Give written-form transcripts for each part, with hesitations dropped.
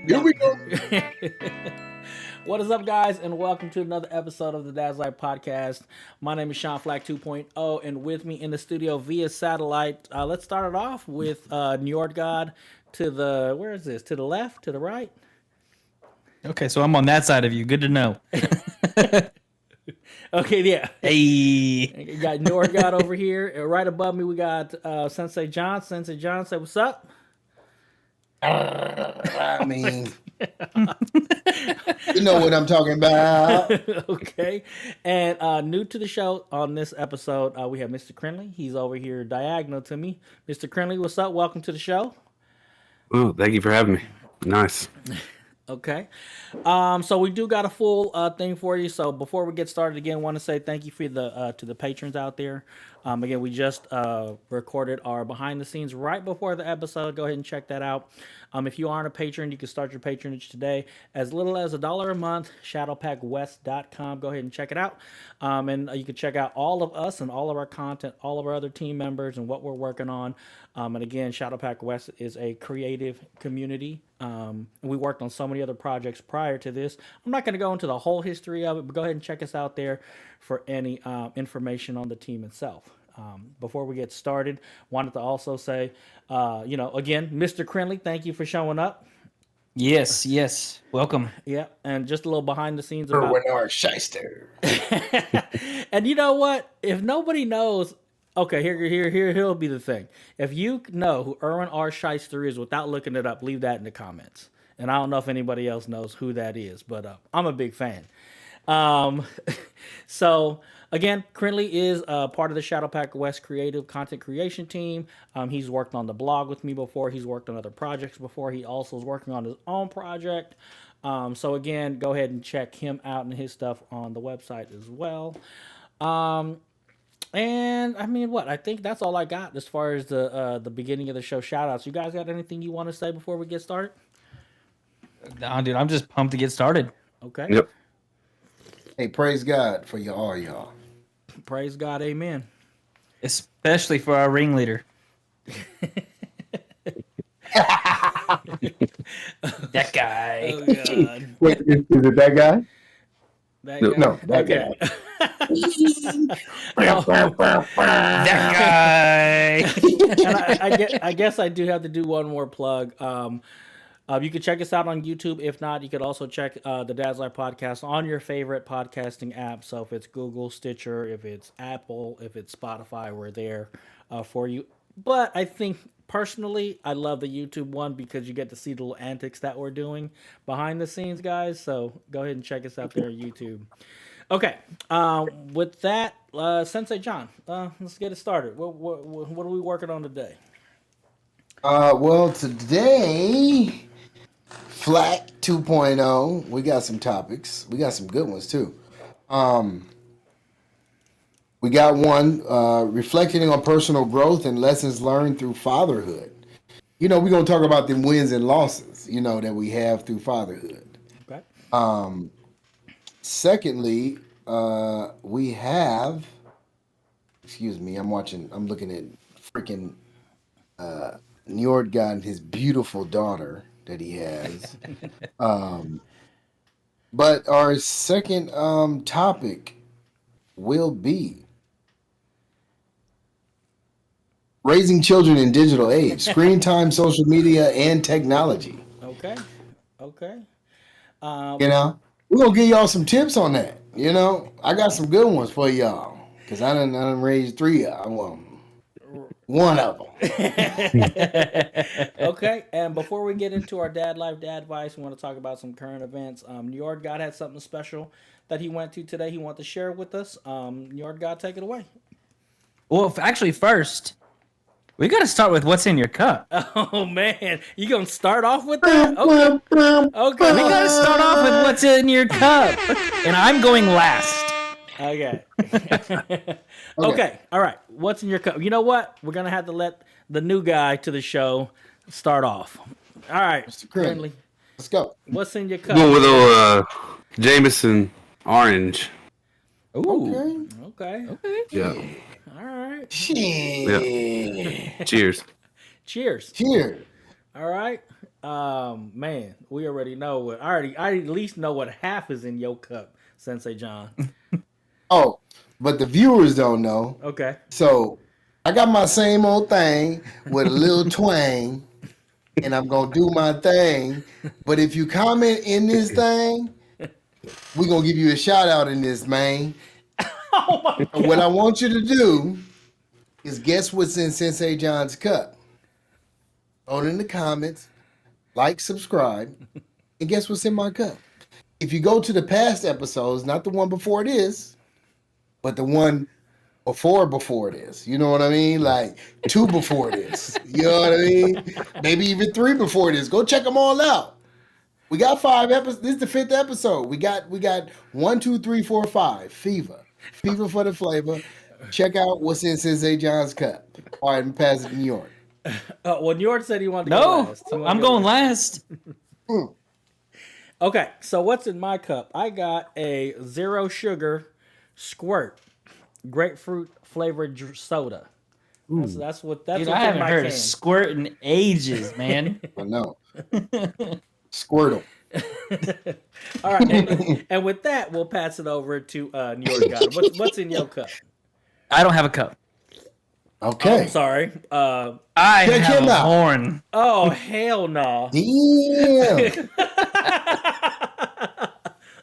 Here we go. What is up, guys, and welcome to another episode of the Dad's Life Podcast. My name is Sean Flac 2.0, and with me in the studio via satellite, let's start it off with NjordGod to the, where is this? To the left? To the right? Okay, so I'm on that side of you. Good to know. Okay, yeah. Hey. You got NjordGod over here. And right above me, we got Sensei Jon. Sensei Jon, say what's up. I mean, you know what I'm talking about. Okay. And new to the show on this episode, we have Mr. Krinlee. He's over here diagonal to me. Mr. Krinlee, what's up? Welcome to the show. Oh, thank you for having me. Nice. Okay. So we do got a full thing for you. So before we get started again, I want to say thank you for the to the patrons out there. Again, we just recorded our behind the scenes right before the episode. Go ahead and check that out. If you aren't a patron, you can start your patronage today as little as $1 a month. Shadowpackwest.com. Go ahead and check it out. And you can check out all of us and all of our content, all of our other team members and what we're working on. And again, Shadowpack West is a creative community. We worked on so many other projects prior to this. I'm not going to go into the whole history of it, but go ahead and check us out there for any information on the team itself. Before we get started, wanted to also say, again, Mr. Krinlee, thank you for showing up. Yes. Welcome. Yeah, and just a little behind the scenes about Bernard Shyster. And you know what? If nobody knows, okay, here'll be the thing. If you know who Erwin R. Shyster is without looking it up, leave that in the comments. And I don't know if anybody else knows who that is, but I'm a big fan. So again, Krinlee is part of the Shadowpack West creative content creation team. He's worked on the blog with me before. He's worked on other projects before. He also is working on his own project. So again, go ahead and check him out and his stuff on the website as well. And I mean, I think that's all I got as far as the beginning of the show shout outs. You guys got anything you want to say before we get started? Nah, dude, I'm just pumped to get started. Okay. Yep. Hey, praise God for all y'all. Praise God. Amen. Especially for our ringleader. That guy. Oh, God. Wait, is it that guy? That No. guy? No, that Okay. That guy. And I guess I do have to do one more plug. You can check us out on YouTube. If not, you could also check the Dad's Life Podcast on your favorite podcasting app. So if it's Google, Stitcher, if it's Apple, if it's Spotify, we're there for you. But I think personally, I love the YouTube one because you get to see the little antics that we're doing behind the scenes, guys. So go ahead and check us out there on YouTube. Okay. With that, Sensei Jon, let's get it started. What are we working on today? Well, today, Flac 2.0, we got some topics. We got some good ones, too. We got one, reflecting on personal growth and lessons learned through fatherhood. We're going to talk about the wins and losses, that we have through fatherhood. Okay. Secondly, we have, excuse me, I'm looking at freaking NjordGod and his beautiful daughter that he has. But our second topic will be raising children in digital age, screen time, social media, and technology. Okay. We're going to give y'all some tips on that. I got some good ones for y'all because I done raised 3 of y'all. Well, one of them. Okay, and before we get into our dad life, dad advice, we want to talk about some current events. NjordGod had something special that he went to today. He wanted to share with us. NjordGod, take it away. Well, actually, first, we got to start with what's in your cup. Oh man, you gonna start off with that? Okay. We got to start off with what's in your cup, and I'm going last. Okay. Okay. All right. What's in your cup? You know what? We're gonna have to let the new guy to the show start off. All right, Mr. Krinlee, Let's go. what's in your cup? Going with a Jameson orange. Ooh. Okay. Yeah. All right. Shit. Cheers. Cheers. Here. All right. Man, we already know what. I at least know what half is in your cup, Sensei John. Oh, but the viewers don't know. Okay. So I got my same old thing with a little twang, and I'm gonna do my thing. But if you comment in this thing, we're gonna give you a shout out in this, man. Oh my And god. what I want you to do is guess what's in Sensei John's cup. Vote in the comments, like, subscribe, and guess what's in my cup. If you go to the past episodes, not the one before this, but the one before this. You know what I mean? Like 2 before this. You know what I mean? Maybe even 3 before this. Go check them all out. We got 5 episodes. This is the 5th episode. We got 1, 2, 3, 4, 5. Fever for the flavor. Check out what's in Sensei John's cup. All right, I'm passing to New York. Well, New York said he wanted to go No, last. So I'm going last. Okay, so what's in my cup? I got a 0 sugar squirt grapefruit flavored soda. That's Dude, what's I in haven't my heard can. of squirt in ages, man. I know. Squirtle. All right, and with that, we'll pass it over to NjordGod. What's in your cup? I don't have a cup. Okay. I'm sorry. I Check have him a out. horn. Oh hell no. Damn.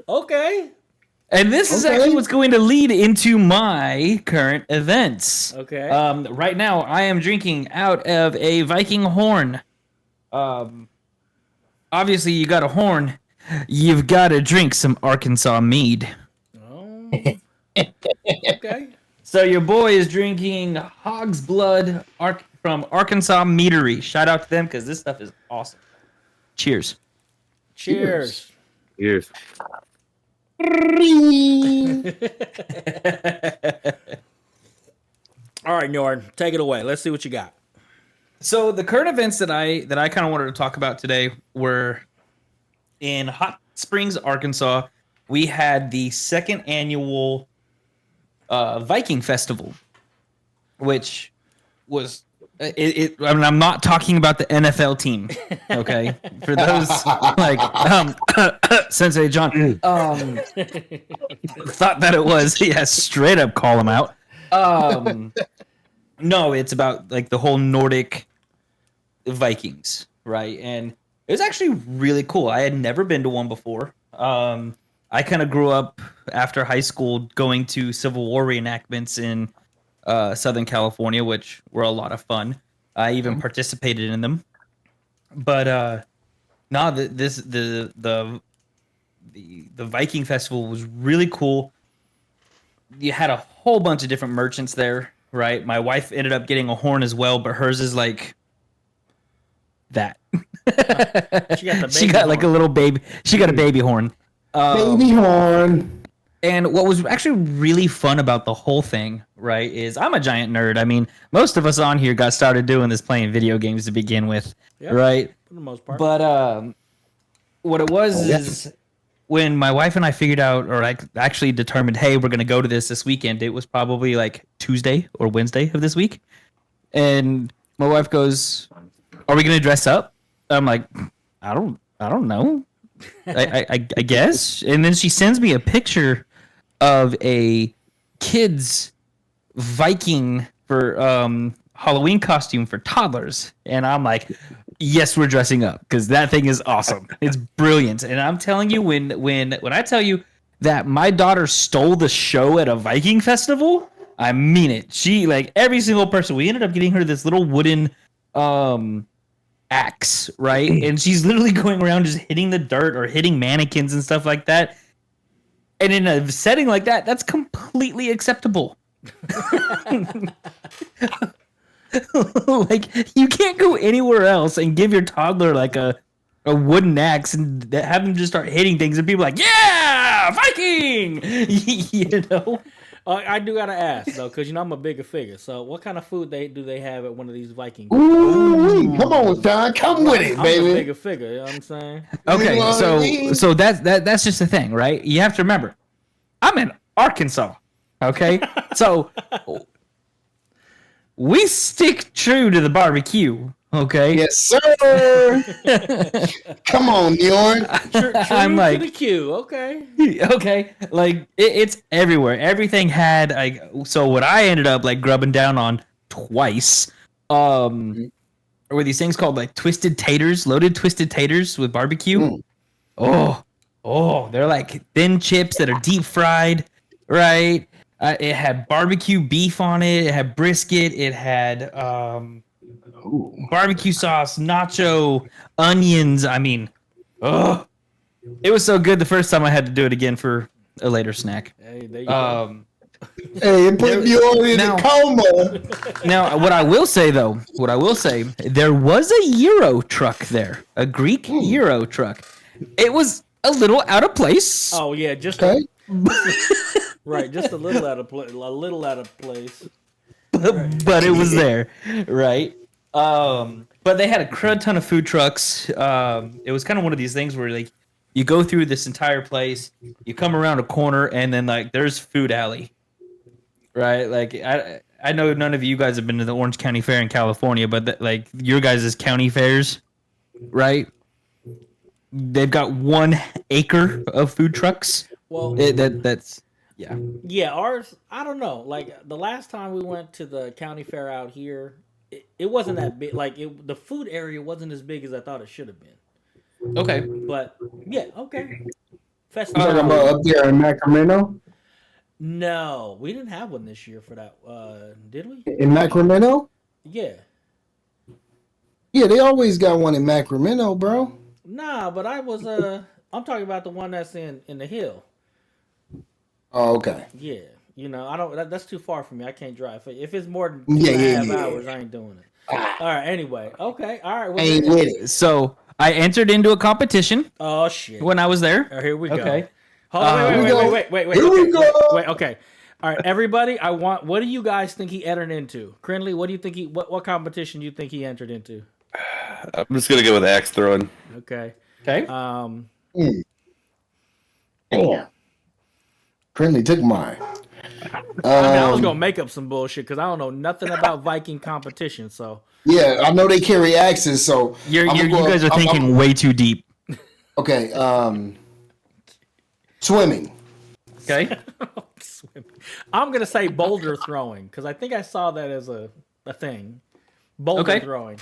Okay. And this is Okay. actually what's going to lead into my current events. Okay. Right now, I am drinking out of a Viking horn. Obviously, you got a horn. You've got to drink some Arkansas mead. Oh. Okay. So your boy is drinking Hog's Blood from Arkansas Meadery. Shout out to them because this stuff is awesome. Cheers. Cheers. Years. All right, Njord, take it away. Let's see what you got. So the current events that I kind of wanted to talk about today were in Hot Springs, Arkansas. We had the 2nd annual Viking Festival, which was I mean, I'm not talking about the NFL team, okay? For those like Sensei Jon thought that it was, yeah, straight up call him out. No, it's about like the whole Nordic Vikings, right? And it was actually really cool. I had never been to one before. I kind of grew up after high school going to Civil War reenactments in Southern California, which were a lot of fun. I even participated in them. But no, the Viking Festival was really cool. You had a whole bunch of different merchants there, right? My wife ended up getting a horn as well, but hers is like that. She got the She baby got like a horn. little baby. She got a baby horn. Baby horn. And what was actually really fun about the whole thing, right, is I'm a giant nerd. I mean, most of us on here got started doing this playing video games to begin with, Yep. right? For the most part. But what it was is when my wife and I figured out, or I actually determined, hey, we're going to go to this weekend. It was probably like Tuesday or Wednesday of this week. And my wife goes, are we going to dress up? I'm like, I don't know. I guess. And then she sends me a picture of a kid's Viking for Halloween costume for toddlers, and I'm like, yes, we're dressing up because that thing is awesome. It's brilliant. And I'm telling you, when I tell you that my daughter stole the show at a Viking festival, I mean it. She, like, every single person, we ended up getting her this little wooden axe, right? And she's literally going around just hitting the dirt or hitting mannequins and stuff like that. And in a setting like that, that's completely acceptable. Like, you can't go anywhere else and give your toddler like a wooden axe and have them just start hitting things and people are like, yeah, Viking, you know. I do gotta ask though, because I'm a bigger figure. So, what kind of food do they have at one of these Viking? Ooh, come on, Don, come with it, I'm a baby. bigger figure. You know what I'm saying? Okay, You know what I mean? so that's just the thing, right? You have to remember, I'm in Arkansas, okay? So we stick true to the barbecue, Okay. Yes, sir. Come on, Njord. True I'm like, to the queue. Okay. okay, like it's everywhere. Everything had like. So what I ended up like grubbing down on twice, were these things called like twisted taters, loaded twisted taters with barbecue. Mm. They're like thin chips that are deep fried, right? It had barbecue beef on it. It had brisket. It had Ooh. barbecue sauce, nacho, onions. I mean, oh, it was so good the first time I had to do it again for a later snack. Hey, there you go. Hey, it put Njord in Now- a coma. Now, what I will say, there was a Euro truck there, a Greek Euro truck. It was a little out of place. Oh yeah, just Okay. right, just a little out of place. A little out of place. But it was there, right? But they had a crud ton of food trucks. It was kind of one of these things where like you go through this entire place, you come around a corner, and then like there's food alley, right? Like I know none of you guys have been to the Orange County Fair in California, but like your guys' county fairs, right? They've got 1 acre of food trucks. Well, That's yeah. yeah, ours. I don't know. Like the last time we went to the county fair out here, it wasn't that big. Like the food area wasn't as big as I thought it should have been. Okay. But yeah, okay. You Festival. talking about up there in Sacramento? No, we didn't have one this year for that. Did we? In Sacramento? Yeah. Yeah, they always got one in Sacramento, bro. Nah, but I was I'm talking about the one that's in the hill. Oh, okay. Yeah, I don't. That's too far for me. I can't drive. If it's more than Yeah, 2.5 yeah. hours, I ain't doing it. All right. Anyway, okay. All right. I ain't with it. So I entered into a competition Oh shit. when I was there. All right, here we go. Okay. Hold on, Here we go. wait. Here we go. Wait. Okay. All right, everybody. What do you guys think he entered into? Krinlee, what do you think what competition do you think he entered into? I'm just gonna go with axe throwing. Okay. Okay. Um. Damn. Krinlee took mine. I was gonna make up some bullshit because I don't know nothing about Viking competition. So Yeah, I know they carry axes, so You I'm gonna go guys are up- thinking way too deep. Okay, swimming. Okay. swimming. I'm gonna say boulder throwing because I think I saw that as a thing. Boulder Okay. throwing.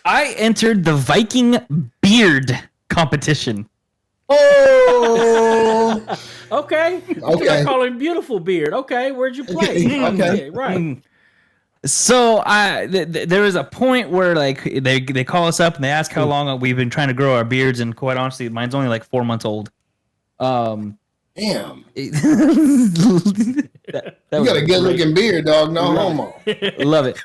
I entered the Viking beard competition. Oh, Okay. I think I Okay. call him Beautiful Beard. Okay, where'd you play? Okay. Yeah, right. So there was a point where like they call us up and they ask how long we've been trying to grow our beards, and quite honestly, mine's only like 4 months old. damn. That You was got a good looking beard, dog. No homo. Love it.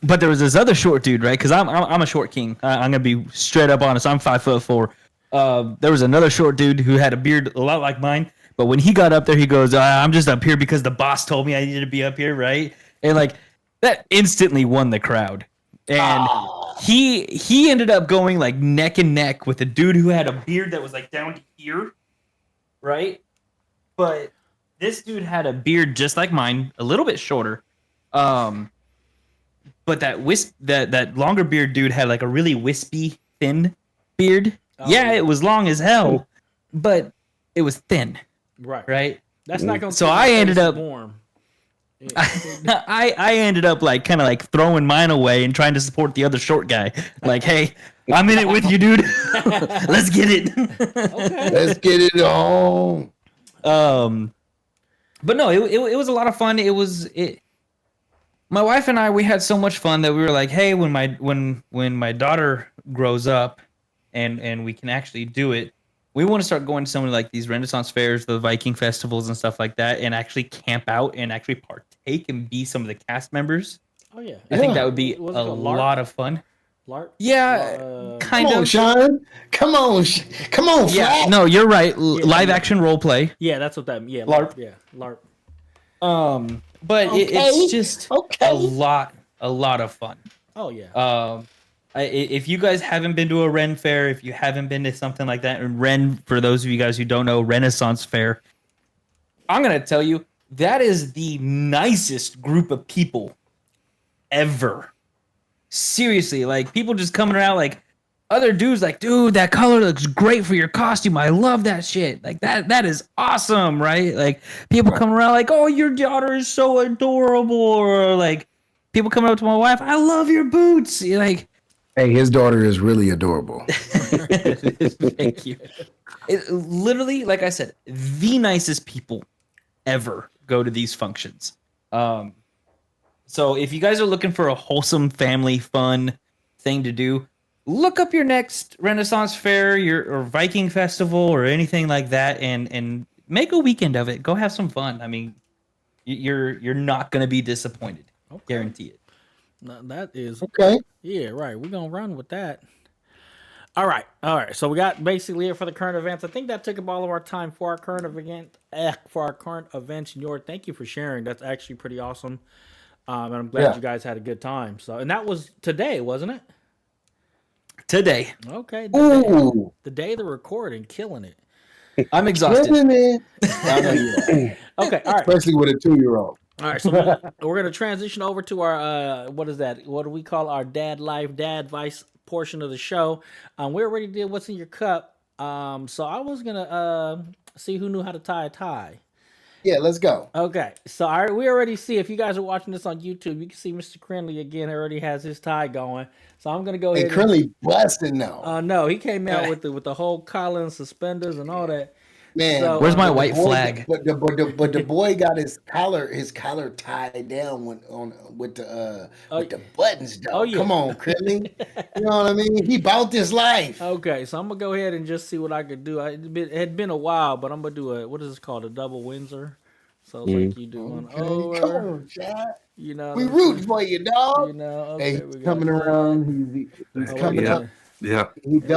But there was this other short dude, right? Because I'm a short king. I'm gonna be straight up honest. I'm 5'4". There was another short dude who had a beard a lot like mine, but when he got up there, he goes, "I'm just up here because the boss told me I needed to be up here, right?" And like that instantly won the crowd. And he ended up going like neck and neck with a dude who had a beard that was like down to here, right? But this dude had a beard just like mine, a little bit shorter. But that longer beard dude had like a really wispy, thin beard. Yeah, it was long as hell, but it was thin, Right. right? That's not gonna. So keep my I ended face up- warm. I ended up like kind of like throwing mine away and trying to support the other short guy. Like, hey, I'm in it with you, dude. Let's get it. Okay. Let's get it on. But no, it was a lot of fun. My wife and I, we had so much fun that we were like, hey, when my daughter grows up and we can actually do it, we want to start going to some of like these Renaissance fairs, the Viking festivals and stuff like that, and actually camp out and actually partake and be some of the cast members. Oh yeah. I think that would be Was it a called LARP? lot of fun. LARP. Yeah, kind Come on, of. Sean. Come on, come on, Yeah, Flac. no, you're right. Live action role play. Yeah, that's what that. Yeah, LARP. Yeah, LARP. But it's just Okay. a lot of fun. Oh yeah. If you guys haven't been to a Ren fair, if you haven't been to something like that, and Ren, for those of you guys who don't know, Renaissance fair, I'm gonna tell you that is the nicest group of people ever. seriously, like people just coming around like other dudes like, dude, that color looks great for your costume. I love that shit. Like that is awesome, right? Like people coming around like, oh, your daughter is so adorable, or like people coming up to my wife, I love your boots. You're like, Hey, his daughter is really adorable. thank you. It, literally, like I said, the nicest people ever go to these functions. So if you guys are looking for a wholesome family fun thing to do, look up your next Renaissance Fair, or Viking Festival, or anything like that, and make a weekend of it. Go have some fun. I mean, you're not gonna be disappointed. Okay. Guarantee it. No, that is Okay. yeah, right. We're gonna run with that. All right, all right. So we got basically it for the current events. I think that took up all of our time for our current event. For our current events, Njord, thank you for sharing. That's actually pretty awesome. And I'm glad you guys had a good time. So, and that was today, wasn't it? Today, Okay. Ooh. The day of the recording, killing it. I'm exhausted. I know you are. Okay, all right. Especially with a 2-year-old. All right, so we're going to transition over to our, what is that? What do we call our dad life, dad advice portion of the show? We already did what's in your cup. So I was going to see who knew how to tie a tie. Yeah, let's go. Okay, so we already see, if you guys are watching this on YouTube, you can see Mr. Krinlee again already has his tie going. So I'm going to go Hey, ahead. Krinlee busting now. No, he came out with the whole collar and suspenders and all that. Man, So, Where's my the white boy- flag? But the boy got his collar tied down with the buttons though. Oh, yeah. Come on, Krinlee. You know what I mean? He bought this life. Okay, so I'm gonna go ahead and just see what I could do. It had been a while, but I'm gonna do what is this called, a double Windsor. So it's like you do one Okay, over. come on, Chad. You know, We what I'm rooting saying? for you, dog. You know, okay, Hey, we he's got coming that. around. He's Oh, coming wait, up. Yeah. He go.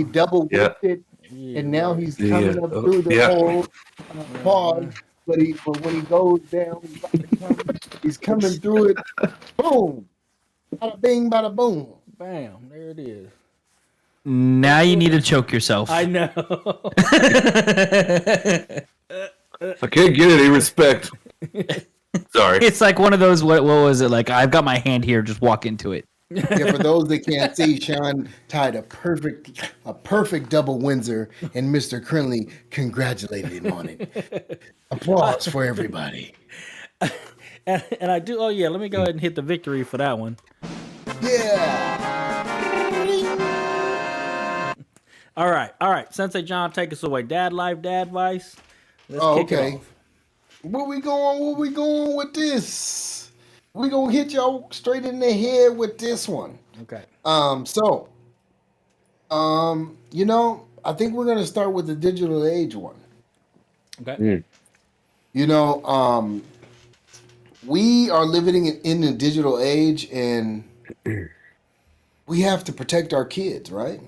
double Yeah. whipped it, Yeah, and now right. he's coming up through the Yeah. whole pause. But when he goes down, he's coming through it. Boom, bada bing, bada boom. Bam, there it is. Now you need to choke yourself. I know. I can't get any respect. Sorry. It's like one of those. What was it like? I've got my hand here. Just walk into it. Yeah, for those that can't see, Sean tied a perfect double Windsor, and Mr. Krinlee congratulated him on it. Applause for everybody. and I do. Oh yeah, let me go ahead and hit the victory for that one. Yeah. All right. Sensei Jon, take us away. Dad life, dad advice. Let's kick it Okay. off. Where we going with this? We gonna hit y'all straight in the head with this one. Okay. I think we're gonna start with the digital age one. Okay. We are living in the digital age, and we have to protect our kids, right?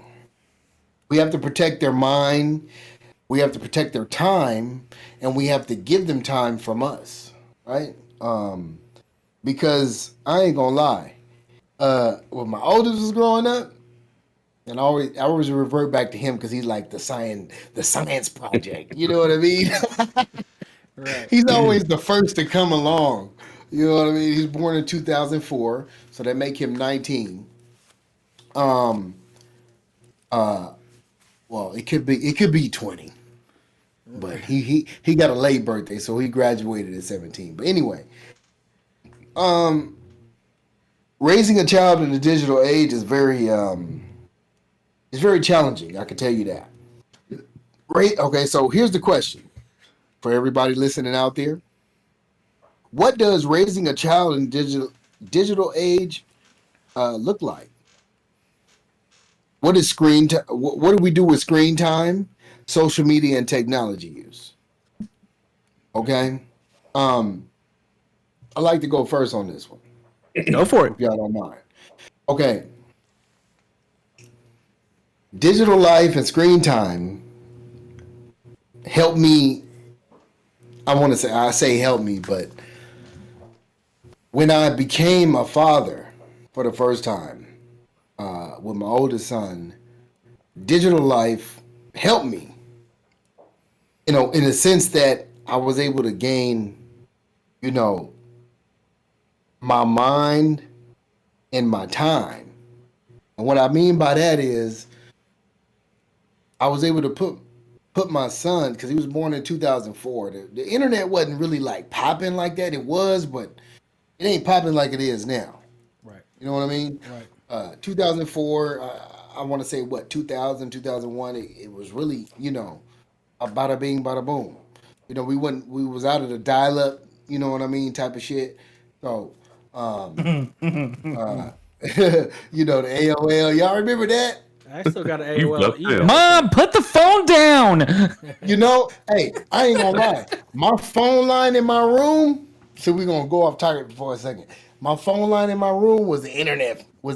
We have to protect their mind, we have to protect their time, and we have to give them time from us, right? Because I ain't gonna lie, when my oldest was growing up, and I always revert back to him because he's like the science project. You know what I mean? Right. He's always the first to come along. You know what I mean? He's born in 2004, so that make him 19. Well, it could be 20, but he got a late birthday, so he graduated at 17. But anyway, raising a child in the digital age is very challenging. I can tell you that. Right? Okay, so here's the question for everybody listening out there. What does raising a child in digital age look like? What is what do we do with screen time, social media, and technology use? Okay. I'd like to go first on this one. Go for it. If y'all don't mind. Okay. Digital life and screen time help me. I say help me, but when I became a father for the first time with my oldest son, digital life helped me. In a sense that I was able to gain, my mind in my time. And what I mean by that is I was able to put my son, because he was born in 2004. The internet wasn't really like popping like that. It was, but it ain't popping like it is now. Right. You know what I mean? Right. 2004, I want to say what, 2000, 2001, it was really, a bada bing, bada boom. We was out of the dial up, you know what I mean, type of shit. So, uh, the AOL, y'all remember that? I still got an You AOL left email. him. Mom, put the phone down. Hey, I ain't gonna lie. My phone line in my room, so we're gonna go off topic for a second. My phone line in my room was the internet. You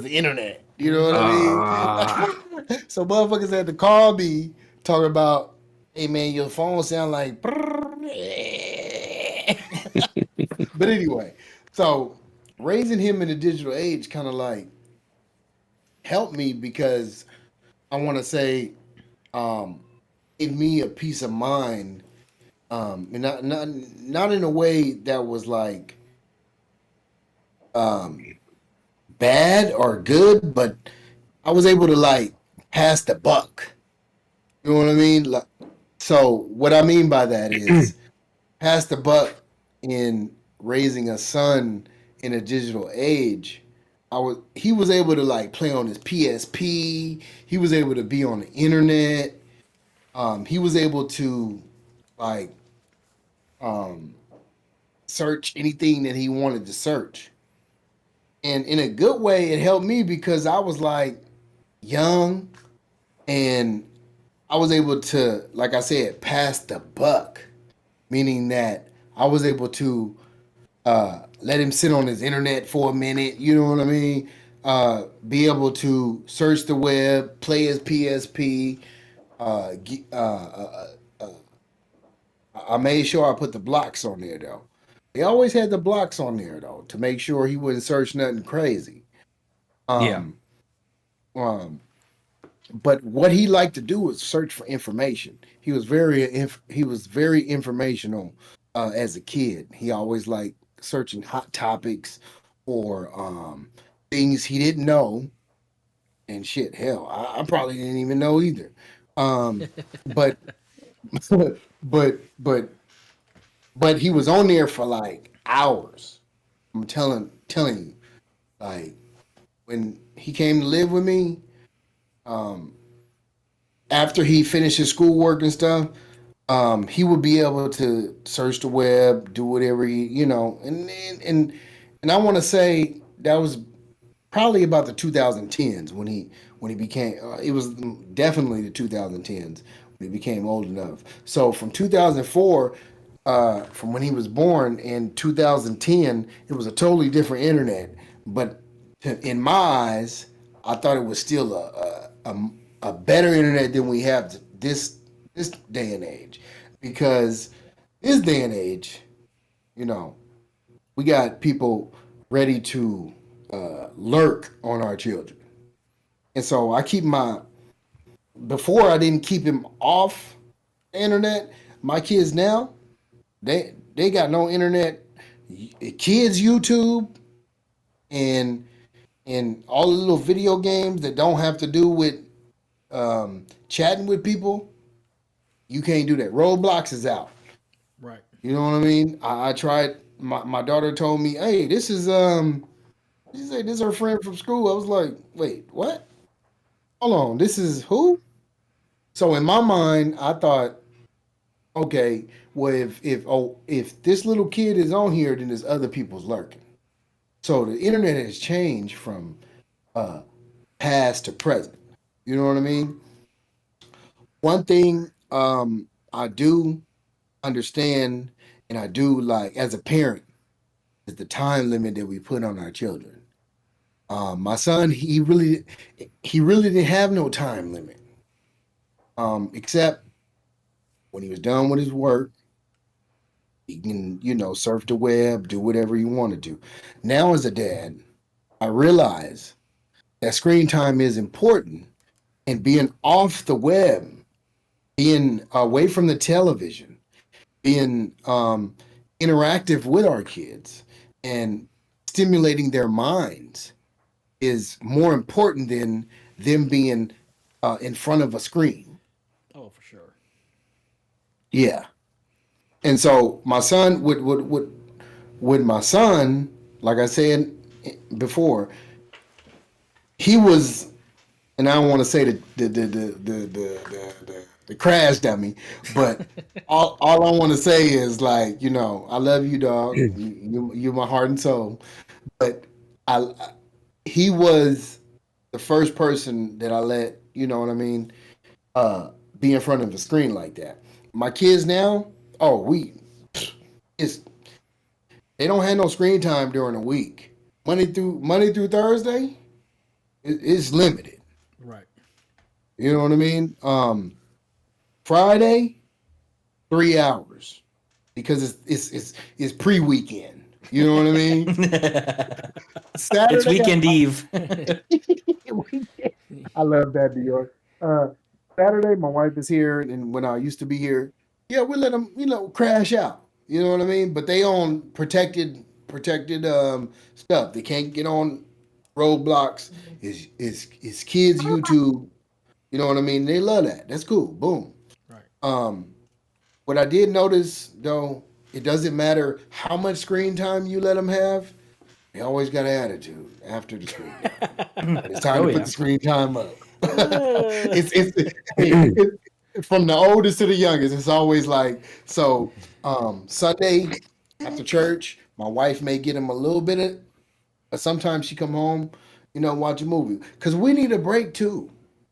know what I mean? So motherfuckers had to call me talking about, hey man, your phone sound like but anyway, so raising him in the digital age kind of like helped me because I want to say gave me a peace of mind, and not in a way that was like bad or good, but I was able to like pass the buck. You know what I mean? Like, so what I mean by that is pass the buck in raising a son in a digital age. He was able to like play on his PSP. He was able to be on the internet. He was able to like search anything that he wanted to search. And in a good way, it helped me because I was like young and I was able to, like I said, pass the buck, meaning that I was able to let him sit on his internet for a minute, you know what I mean? Be able to search the web, play his PSP. I made sure I put the blocks on there though. They always had the blocks on there though to make sure he wouldn't search nothing crazy. Yeah. Um, um, but what he liked to do was search for information. He was very informational as a kid. He always liked searching hot topics or things he didn't know. And shit, hell, I probably didn't even know either. But but but but he was on there for like hours. I'm telling you, like when he came to live with me, after he finished his schoolwork and stuff, he would be able to search the web, do whatever and I want to say that was probably about the 2010s when he became. It was definitely the 2010s when he became old enough. So from 2004, from when he was born in 2010, it was a totally different internet. But in my eyes, I thought it was still a better internet than we have this day and age, because this day and age, you know, we got people ready to lurk on our children. And so before I didn't keep him off the internet. My kids now, they got no internet. Kids YouTube and all the little video games that don't have to do with chatting with people. You can't do that. Roblox is out. Right. You know what I mean? I tried. My daughter told me, "Hey, this is she said this is her friend from school." I was like, "Wait, what? Hold on, this is who?" So in my mind, I thought, okay, well, if this little kid is on here, then there's other people's lurking. So the internet has changed from uh, past to present. You know what I mean? One thing I do understand, and I do like as a parent, is the time limit that we put on our children. My son, he really didn't have no time limit, except when he was done with his work. He can, surf the web, do whatever he wanted to. Now, as a dad, I realize that screen time is important, and being off the web, being away from the television, being interactive with our kids, and stimulating their minds is more important than them being in front of a screen. Oh, for sure. Yeah. And so my son with my son, like I said before, he was, and I don't want to say the crash dummy, but all I want to say is like, I love you, dog. You're my heart and soul. But I he was the first person that I let, you know what I mean, be in front of the screen like that. My kids now, it's they don't have no screen time during the week. Monday through Thursday, it's limited. Right. You know what I mean? Friday, 3 hours because it's pre-weekend. You know what I mean? Saturday, It's weekend eve. I love that, New York. Saturday, my wife is here, and when I used to be here, yeah, we let them, crash out. You know what I mean? But they on protected stuff. They can't get on roadblocks. It's kids YouTube. You know what I mean? They love that. That's cool. Boom. Right. What I did notice though, it doesn't matter how much screen time you let them have. They always got an attitude after the screen time. It's time to put the screen time up. it's from the oldest to the youngest. It's always like so. Sunday after church, my wife may get him a little bit of, but sometimes she come home, watch a movie because we need a break too.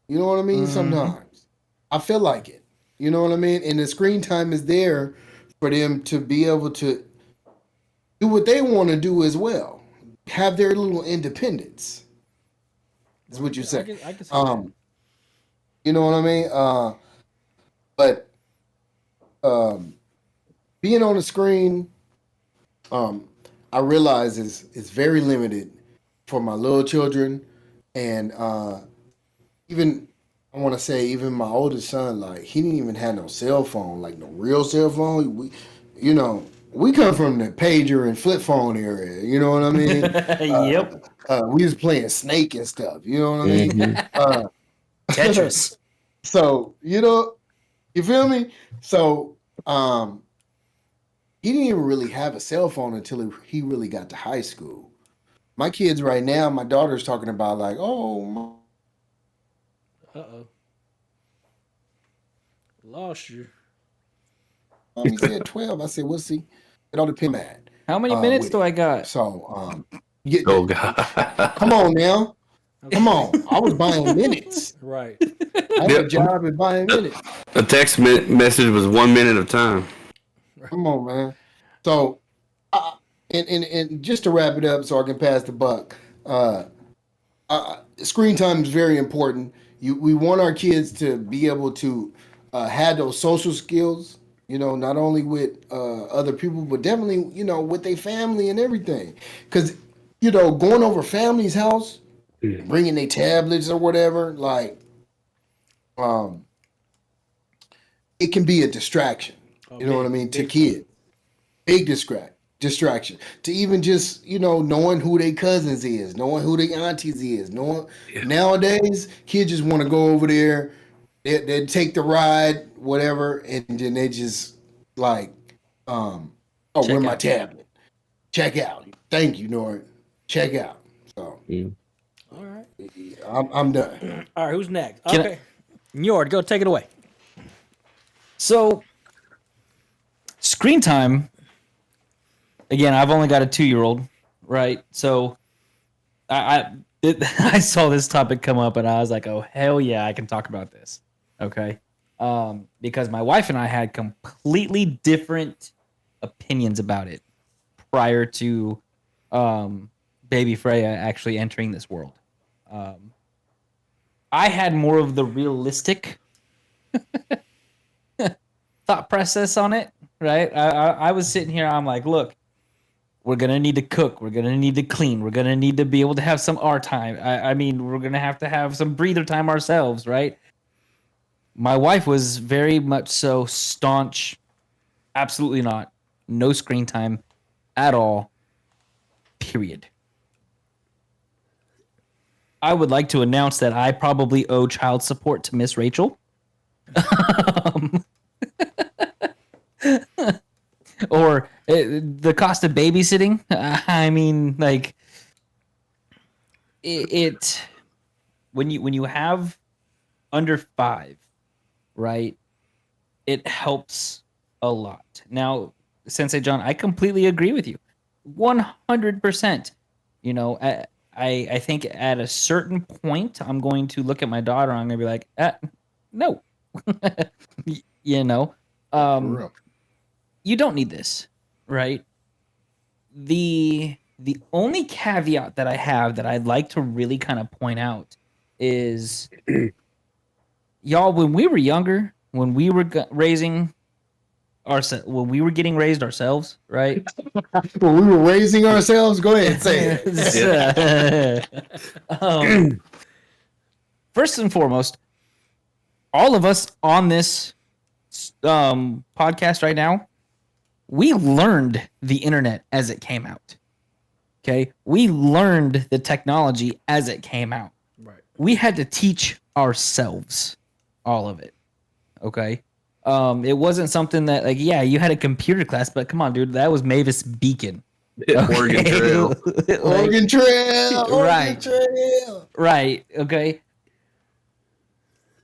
You know what I mean? Sometimes I feel like it. You know what I mean? And the screen time is there for them to be able to do what they want to do as well. Have their little independence. Is what you say. I can see that. You know what I mean? But being on the screen, I realize is very limited for my little children, and even I want to say even my oldest son, like he didn't even have no cell phone, like no real cell phone. We come from the pager and flip phone area. You know what I mean? Yep. We was playing Snake and stuff. You know what I mean? Tetris. So you feel me? So he didn't even really have a cell phone until he really got to high school. My kids right now, my daughter's talking about like, oh, Uh-oh. Lost you. Mommy said 12. I said, we'll see. It all depends. How many minutes do I got? So, Oh God. come on now. Come on. I was buying minutes. Right. I had a job at buying minutes. A text message was 1 minute of time. Come on, man. So, and just to wrap it up so I can pass the buck, screen time is very important. We want our kids to be able to have those social skills, not only with other people, but definitely, with their family and everything. Because, going over family's house, bringing their tablets or whatever, like, it can be a distraction. You know what I mean? To kids. Big distraction. To even just, knowing who their cousins is, knowing who their aunties is, nowadays, kids just want to go over there, they take the ride, whatever, and then they just like, where's my tablet? Check out. Thank you, Nord. Check out. So All right. I'm done. All right. Who's next? Can Okay. Njord, go take it away. So, screen time. Again, I've only got a 2-year-old, right? So, I saw this topic come up, and I was like, "Oh hell yeah, I can talk about this." Okay, because my wife and I had completely different opinions about it prior to baby Freya actually entering this world. I had more of the realistic thought process on it, right? I was sitting here, I'm like, look, we're gonna need to cook, we're gonna need to clean, we're gonna need to be able to have some our time. I mean, we're gonna have to have some breather time ourselves, right? My wife was very much so staunch, absolutely not, no screen time at all, period. I would like to announce that I probably owe child support to Miss Rachel. Or the cost of babysitting. I mean, like it when you have under 5, right? It helps a lot. Now, Sensei Jon, I completely agree with you, 100%. You know, I think at a certain point, I'm going to look at my daughter. I'm going to be like, no, you know, For real. you don't need this, right? The only caveat that I have that I'd like to really kind of point out is, y'all, when we were younger, when we were raising ourselves, when we were getting raised ourselves, right? When we were raising ourselves, go ahead and say it. First and foremost, all of us on this podcast right now, we learned the internet as it came out. Okay, we learned the technology as it came out. Right. We had to teach ourselves all of it. Okay. It wasn't something that, like, yeah, you had a computer class, but come on, dude, that was Mavis Beacon. Oregon Trail. Oregon Trail. Right. Trail. Right. Okay.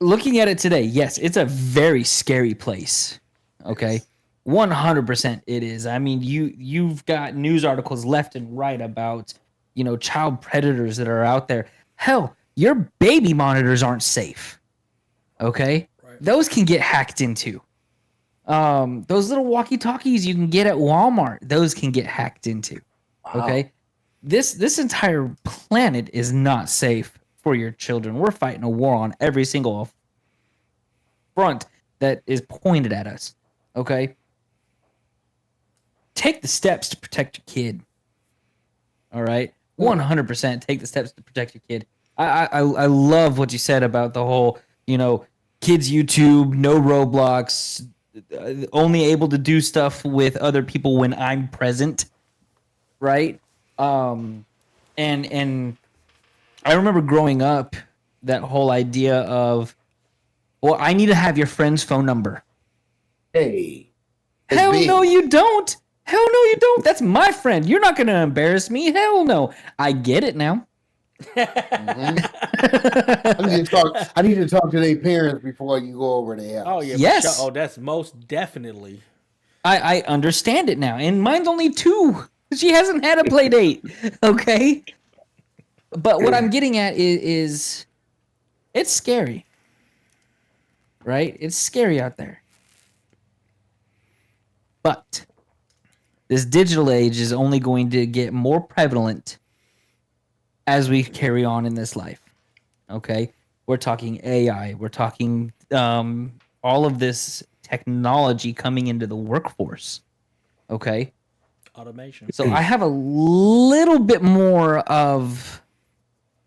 Looking at it today, yes, it's a very scary place. Okay. 100% it is. I mean, you've got news articles left and right about, you know, child predators that are out there. Hell, your baby monitors aren't safe. Okay? Right. Those can get hacked into. Those little walkie-talkies you can get at Walmart, those can get hacked into. Okay? This entire planet is not safe for your children. We're fighting a war on every single front that is pointed at us. Okay? Take the steps to protect your kid. All right? 100% take the steps to protect your kid. I love what you said about the whole, you know, kids YouTube, no Roblox, only able to do stuff with other people when I'm present, right? And I remember growing up, that whole idea of, well, I need to have your friend's phone number. Hey. Hell big. no, you don't. Hell no, you don't. That's my friend. You're not going to embarrass me. Hell no. I get it now. I need to talk to their parents before you go over their house. Oh yeah. Yes. For sure. Oh, that's most definitely. I understand it now. And mine's only 2. She hasn't had a play date. Okay. But what I'm getting at is it's scary. Right? It's scary out there. But this digital age is only going to get more prevalent as we carry on in this life. Okay? We're talking AI. We're talking all of this technology coming into the workforce. Okay? Automation. So I have a little bit more of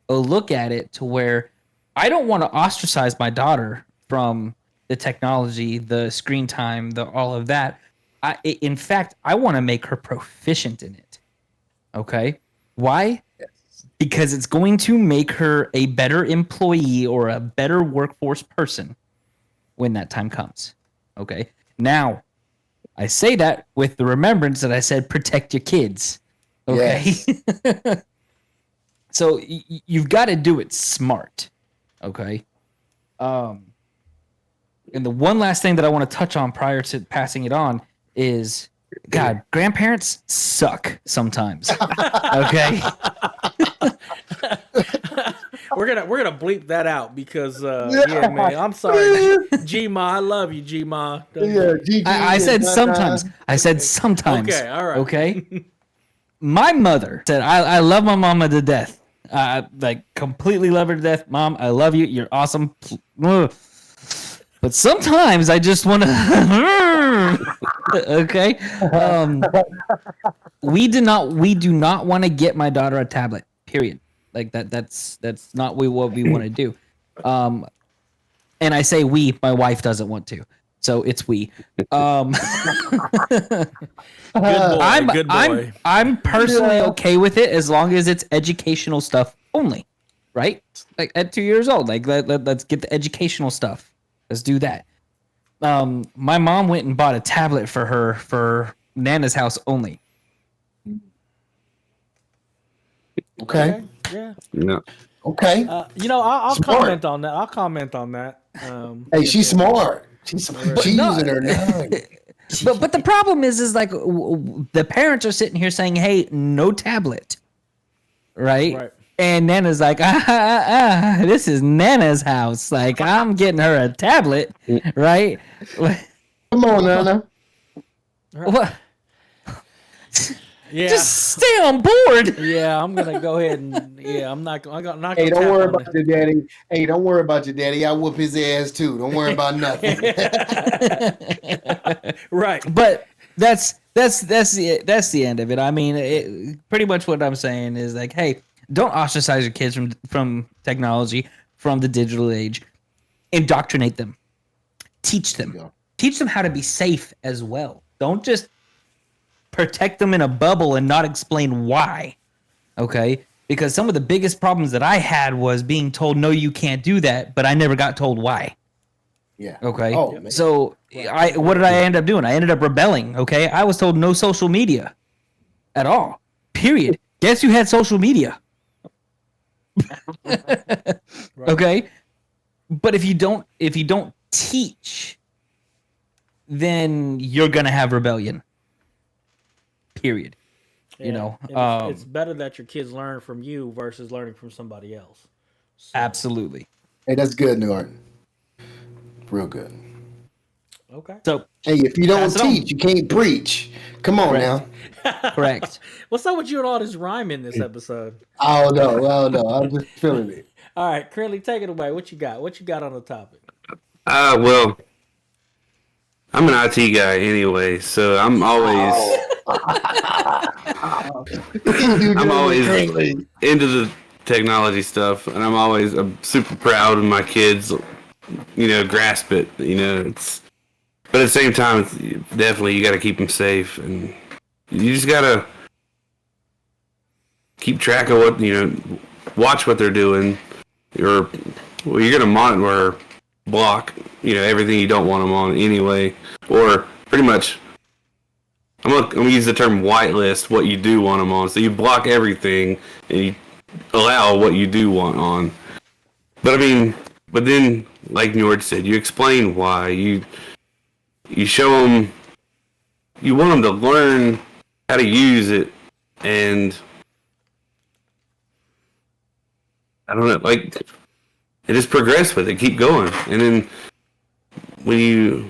a look at it to where I don't want to ostracize my daughter from the technology, the screen time, all of that. In fact, I want to make her proficient in it. Okay? Why? Because it's going to make her a better employee or a better workforce person when that time comes. Okay? Now, I say that with the remembrance that I said protect your kids. Okay? Yes. So you've got to do it smart. Okay? And the one last thing that I want to touch on prior to passing it on is, God, grandparents suck sometimes. Okay? We're gonna bleep that out because yeah, man. I'm sorry, G-Ma. I love you, G-Ma. Yeah, I said sometimes. I said sometimes. Okay, all right. Okay? My mother said, I love my mama to death. Like, completely love her to death. Mom, I love you. You're awesome. But sometimes I just want to. Okay? We do not want to get my daughter a tablet, period. Like, that's not what we want to do. And I say we, my wife doesn't want to. So it's we. Good boy. Good boy. I'm personally okay with it as long as it's educational stuff only. right? Like at 2 years old, like let's get the educational stuff. Let's do that. My mom went and bought a tablet for her for Nana's house only. Okay. Yeah. No. Okay. I'll Smart. comment on that. I'll comment on that. Hey, she's smart. She's no- using her nine. But the problem is like the parents are sitting here saying, "Hey, no tablet," right? Right. And Nana's like, this is Nana's house. Like I'm getting her a tablet, right? Come on, Nana. What? Yeah. Just stay on board. Yeah, I'm gonna go ahead and I'm not gonna. Hey, don't worry about your daddy. Hey, don't worry about your daddy. I whoop his ass too. Don't worry about nothing. Right. But that's the end of it. I mean, pretty much what I'm saying is like, hey, don't ostracize your kids from technology, from the digital age. Indoctrinate them. Teach them. Teach them how to be safe as well. Don't just protect them in a bubble and not explain why. Okay? Because some of the biggest problems that I had was being told, no, you can't do that, but I never got told why. Yeah. Okay. Oh, man. So what did I end up doing? I ended up rebelling. Okay. I was told no social media at all. Period. Guess who had social media? Okay. But if you don't teach, then you're gonna have rebellion. Period. You know. And it's better that your kids learn from you versus learning from somebody else. So, Absolutely. Hey, that's good, Norton. Real good. okay. So Hey, if you don't Pass it on. teach, you can't preach. Come on Correct. now. correct. What's up with you and all this rhyme in this episode? I don't know. I'm just feeling it. All right, Krinlee, take it away. What you got? What you got on the topic? Well, I'm an IT guy anyway, so I'm always I'm always into the technology stuff, and I'm super proud of my kids. Grasp it. But at the same time, it's definitely you got to keep them safe, and you just gotta keep track of what watch what they're doing. You're gonna monitor, block, everything you don't want them on anyway, or pretty much. I'm gonna use the term whitelist what you do want them on. So you block everything and you allow what you do want on. But then, like Njord said, you explain why. You show them. You want them to learn how to use it, and I don't know, like, and just progress with it, keep going, and then when you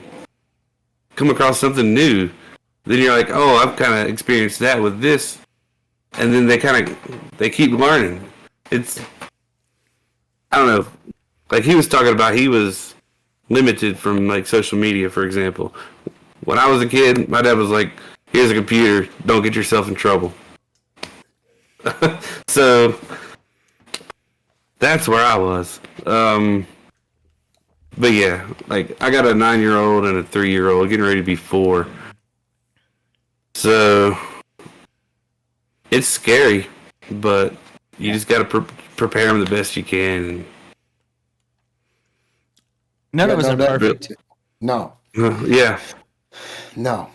come across something new, then you're like, oh, I've kind of experienced that with this, and then they keep learning. It's, I don't know, like he was talking about, he was limited from like social media, for example. When I was a kid, my dad was like, here's a computer, don't get yourself in trouble. So that's where I was. But yeah, like I got a 9-year-old and a 3-year-old getting ready to be 4. So it's scary, but you just got to prepare them the best you can. None of us are perfect. No. Yeah. No.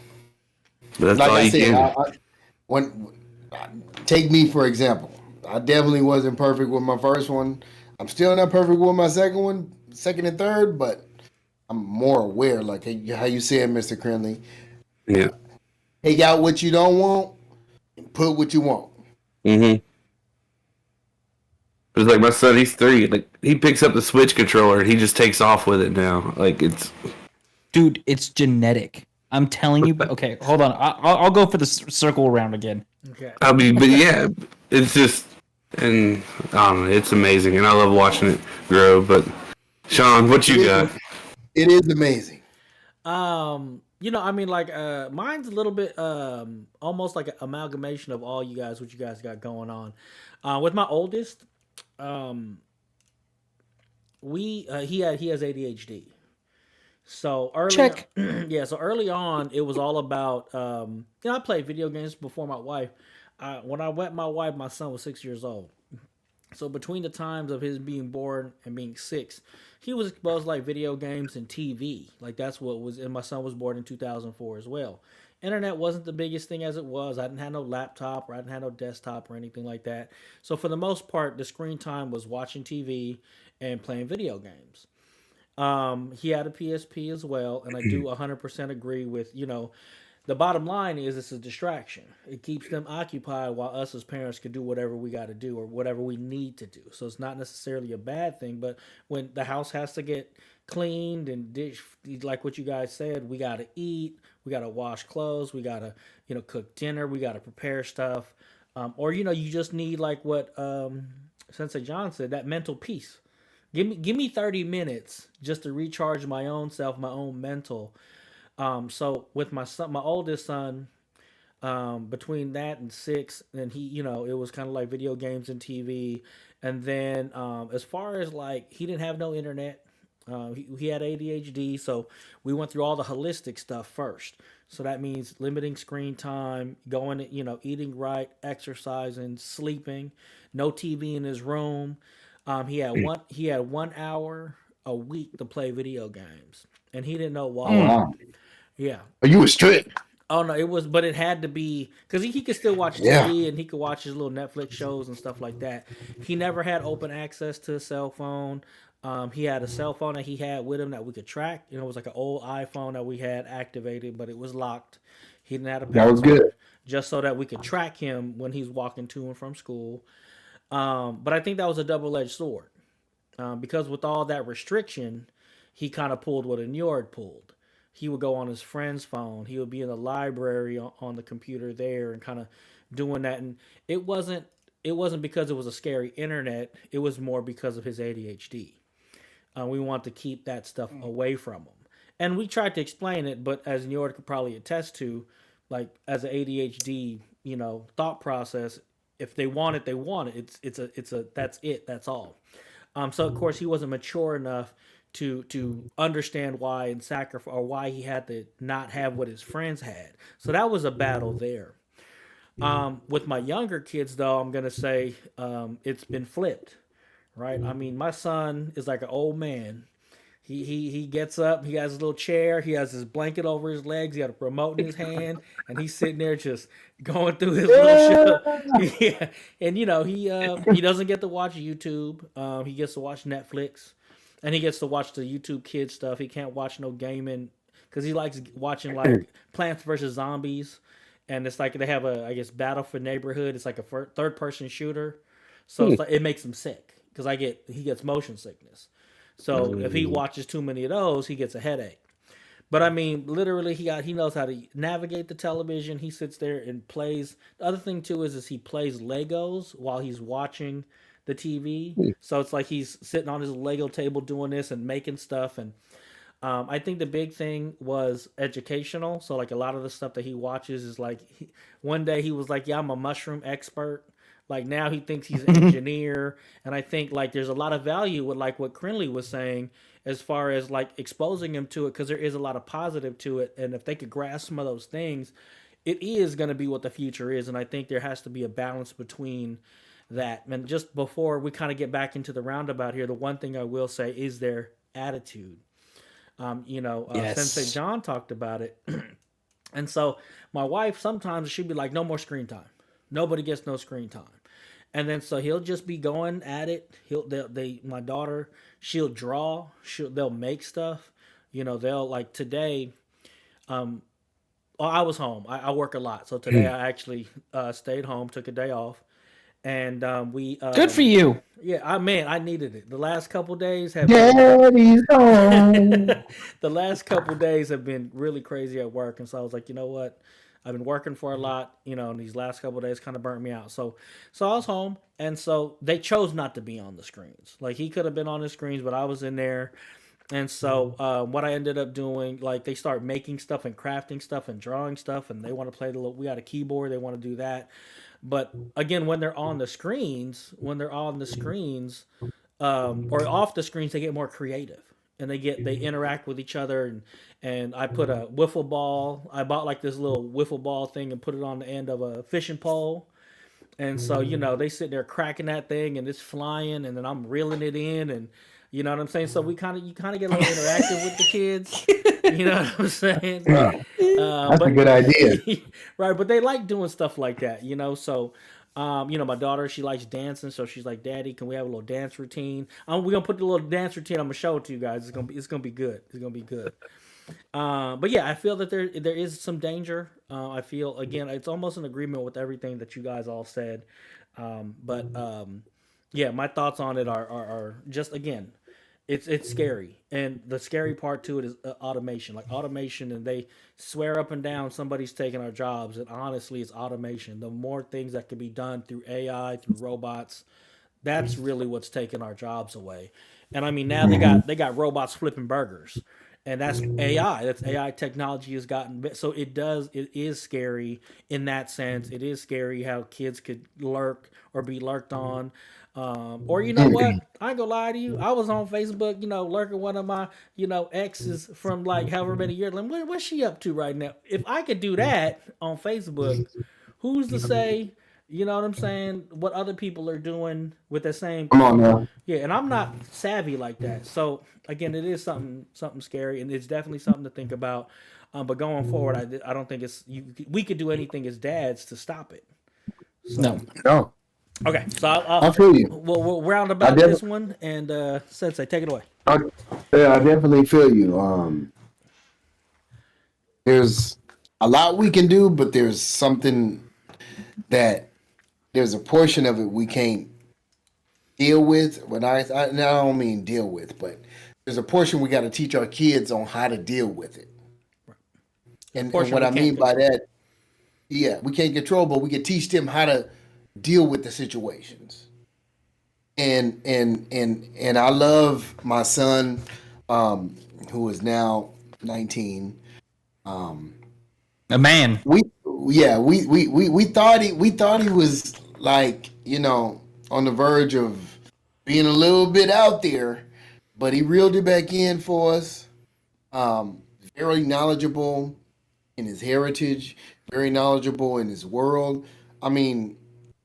But that's Like all I you said, can. Take me for example. I definitely wasn't perfect with my first one. I'm still not perfect with my second and third, but I'm more aware, like how you said, Mr. Krinlee. Yeah. Take out what you don't want and put what you want. Mm-hmm. It's like my son, he's 3. Like he picks up the Switch controller and he just takes off with it now. Like Dude, it's genetic. I'm telling you. Okay, hold on. I'll go for the circle around again. Okay. but yeah, it's just, and I don't know, it's amazing, and I love watching it grow. But Sean, what you got? It is amazing. Like mine's a little bit almost like an amalgamation of all you guys, what you guys got going on. With my oldest, he has ADHD. So early, Check. So early on, it was all about I played video games before my wife. When I met my wife, my son was 6 years old. So between the times of his being born and being 6, he was exposed to like video games and TV. Like that's what was. And my son was born in 2004 as well. Internet wasn't the biggest thing as it was. I didn't have no laptop or I didn't have no desktop or anything like that. So for the most part, the screen time was watching TV and playing video games. He had a PSP as well, and I do 100% agree with the bottom line is it's a distraction. It keeps them occupied while us as parents can do whatever we got to do or whatever we need to do. So it's not necessarily a bad thing, but when the house has to get cleaned and dish, like what you guys said, we got to eat, we got to wash clothes, we got to cook dinner, we got to prepare stuff, or you just need like what Sensei John said, that mental peace. Give me 30 minutes just to recharge my own self, my own mental. So with my son, my oldest son, between that and 6, and it was kind of like video games and TV. And then as far as like, he didn't have no internet. He had ADHD, so we went through all the holistic stuff first. So that means limiting screen time, going, eating right, exercising, sleeping, no TV in his room. He had 1 hour a week to play video games, and he didn't know Oh why. wow. Yeah. You was strict. Oh no, but it had to be because he could still watch Yeah. TV and he could watch his little Netflix shows and stuff like that. He never had open access to a cell phone. He had a cell phone that he had with him that we could track. It was like an old iPhone that we had activated, but it was locked. He didn't have a That was password, good. just so that we could track him when he's walking to and from school. But I think that was a double-edged sword because with all that restriction, he kind of pulled what a Njord pulled. He would go on his friend's phone. He would be in the library on the computer there and kind of doing that. And it wasn't because it was a scary internet. It was more because of his ADHD. We want to keep that stuff away from him. And we tried to explain it, but as Njord could probably attest to, like as an ADHD, thought process, if they want it, they want it. It's a that's it. That's all. So of course he wasn't mature enough to understand why and sacrifice or why he had to not have what his friends had. So that was a battle there. With my younger kids, though, I'm gonna say it's been flipped, right? I mean, my son is like an old man. He gets up, he has his little chair, he has his blanket over his legs, he got a remote in his hand, and he's sitting there just going through his little show. Yeah, and he doesn't get to watch YouTube. He gets to watch Netflix, and he gets to watch the YouTube Kids stuff. He can't watch no gaming because he likes watching like Plants vs Zombies, and it's like they have I guess Battle for Neighborhood. It's like a third person shooter, so it's like, it makes him sick because he gets motion sickness. So if he watches too many of those, he gets a headache. But I mean, literally, he knows how to navigate the television. He sits there and plays. The other thing too is he plays Legos while he's watching the TV. So it's like he's sitting on his Lego table doing this and making stuff. And I think the big thing was educational. So like a lot of the stuff that he watches is like one day he was like, "Yeah, I'm a mushroom expert." Like now he thinks he's an engineer, and I think like there's a lot of value with like what Krinlee was saying as far as like exposing him to it because there is a lot of positive to it, and if they could grasp some of those things, it is going to be what the future is, and I think there has to be a balance between that. And just before we kind of get back into the roundabout here, the one thing I will say is their attitude. Yes. Sensei Jon talked about it, and so my wife sometimes she'd be like, "No more screen time. Nobody gets no screen time." And then so he'll just be going at it. My daughter, she'll draw. They'll make stuff. They'll like today. I was home. I work a lot, so today I actually stayed home, took a day off, and we. Good for you. Yeah, I needed it. The last couple days have Daddy's home. the last couple days have been really crazy at work, and so I was like, you know what? I've been working for a lot, and these last couple days kind of burnt me out. So I was home, and so they chose not to be on the screens. Like he could have been on the screens, but I was in there. And so what I ended up doing, like they start making stuff and crafting stuff and drawing stuff, and they want to play we got a keyboard, they want to do that. But again, when they're on the screens, or off the screens, they get more creative and they interact with each other. And I put a wiffle ball. I bought like this little wiffle ball thing and put it on the end of a fishing pole. And so, they sit there cracking that thing and it's flying and then I'm reeling it in and you know what I'm saying? So you kind of get a little interactive with the kids. You know what I'm saying? That's a But good idea. right, but they like doing stuff like that, so my daughter, she likes dancing, so she's like, "Daddy, can we have a little dance routine?" We're gonna put the little dance routine. I'm gonna show it to you guys. It's gonna be good. It's gonna be good. But yeah, I feel that there is some danger. I feel again, it's almost in agreement with everything that you guys all said. But yeah, my thoughts on it are just again, it's scary, and the scary part to it is automation, like automation, and they swear up and down somebody's taking our jobs, and honestly, it's automation. The more things that can be done through AI, through robots, that's really what's taking our jobs away. And I mean, now they got robots flipping burgers, and that's AI. That's AI technology has gotten so it is scary in that sense. It is scary how kids could lurk or be lurked on. Or you know what? I ain't gonna lie to you. I was on Facebook, lurking one of my, exes from like however many years. Like, what's she up to right now? If I could do that on Facebook, who's to say, you know what I'm saying, what other people are doing with the same Come thing? on now. Yeah, and I'm not savvy like that. So again, it is something scary, and it's definitely something to think about. But going forward, I don't think we could do anything as dads to stop it. So, No. No, okay, so I feel you. we'll round I about def- this one, and Sensei, take it away. I, yeah, I definitely feel you. There's a lot we can do, but there's something that there's a portion of it we can't deal with. When I don't mean deal with, but there's a portion we got to teach our kids on how to deal with it. And Portion what we I can't mean by control. that, yeah, we can't control, but we can teach them how to deal with the situations. And I love my son, who is now 19. A man. We yeah, we thought he was like, on the verge of being a little bit out there, but he reeled it back in for us. Very knowledgeable in his heritage, very knowledgeable in his world. I mean,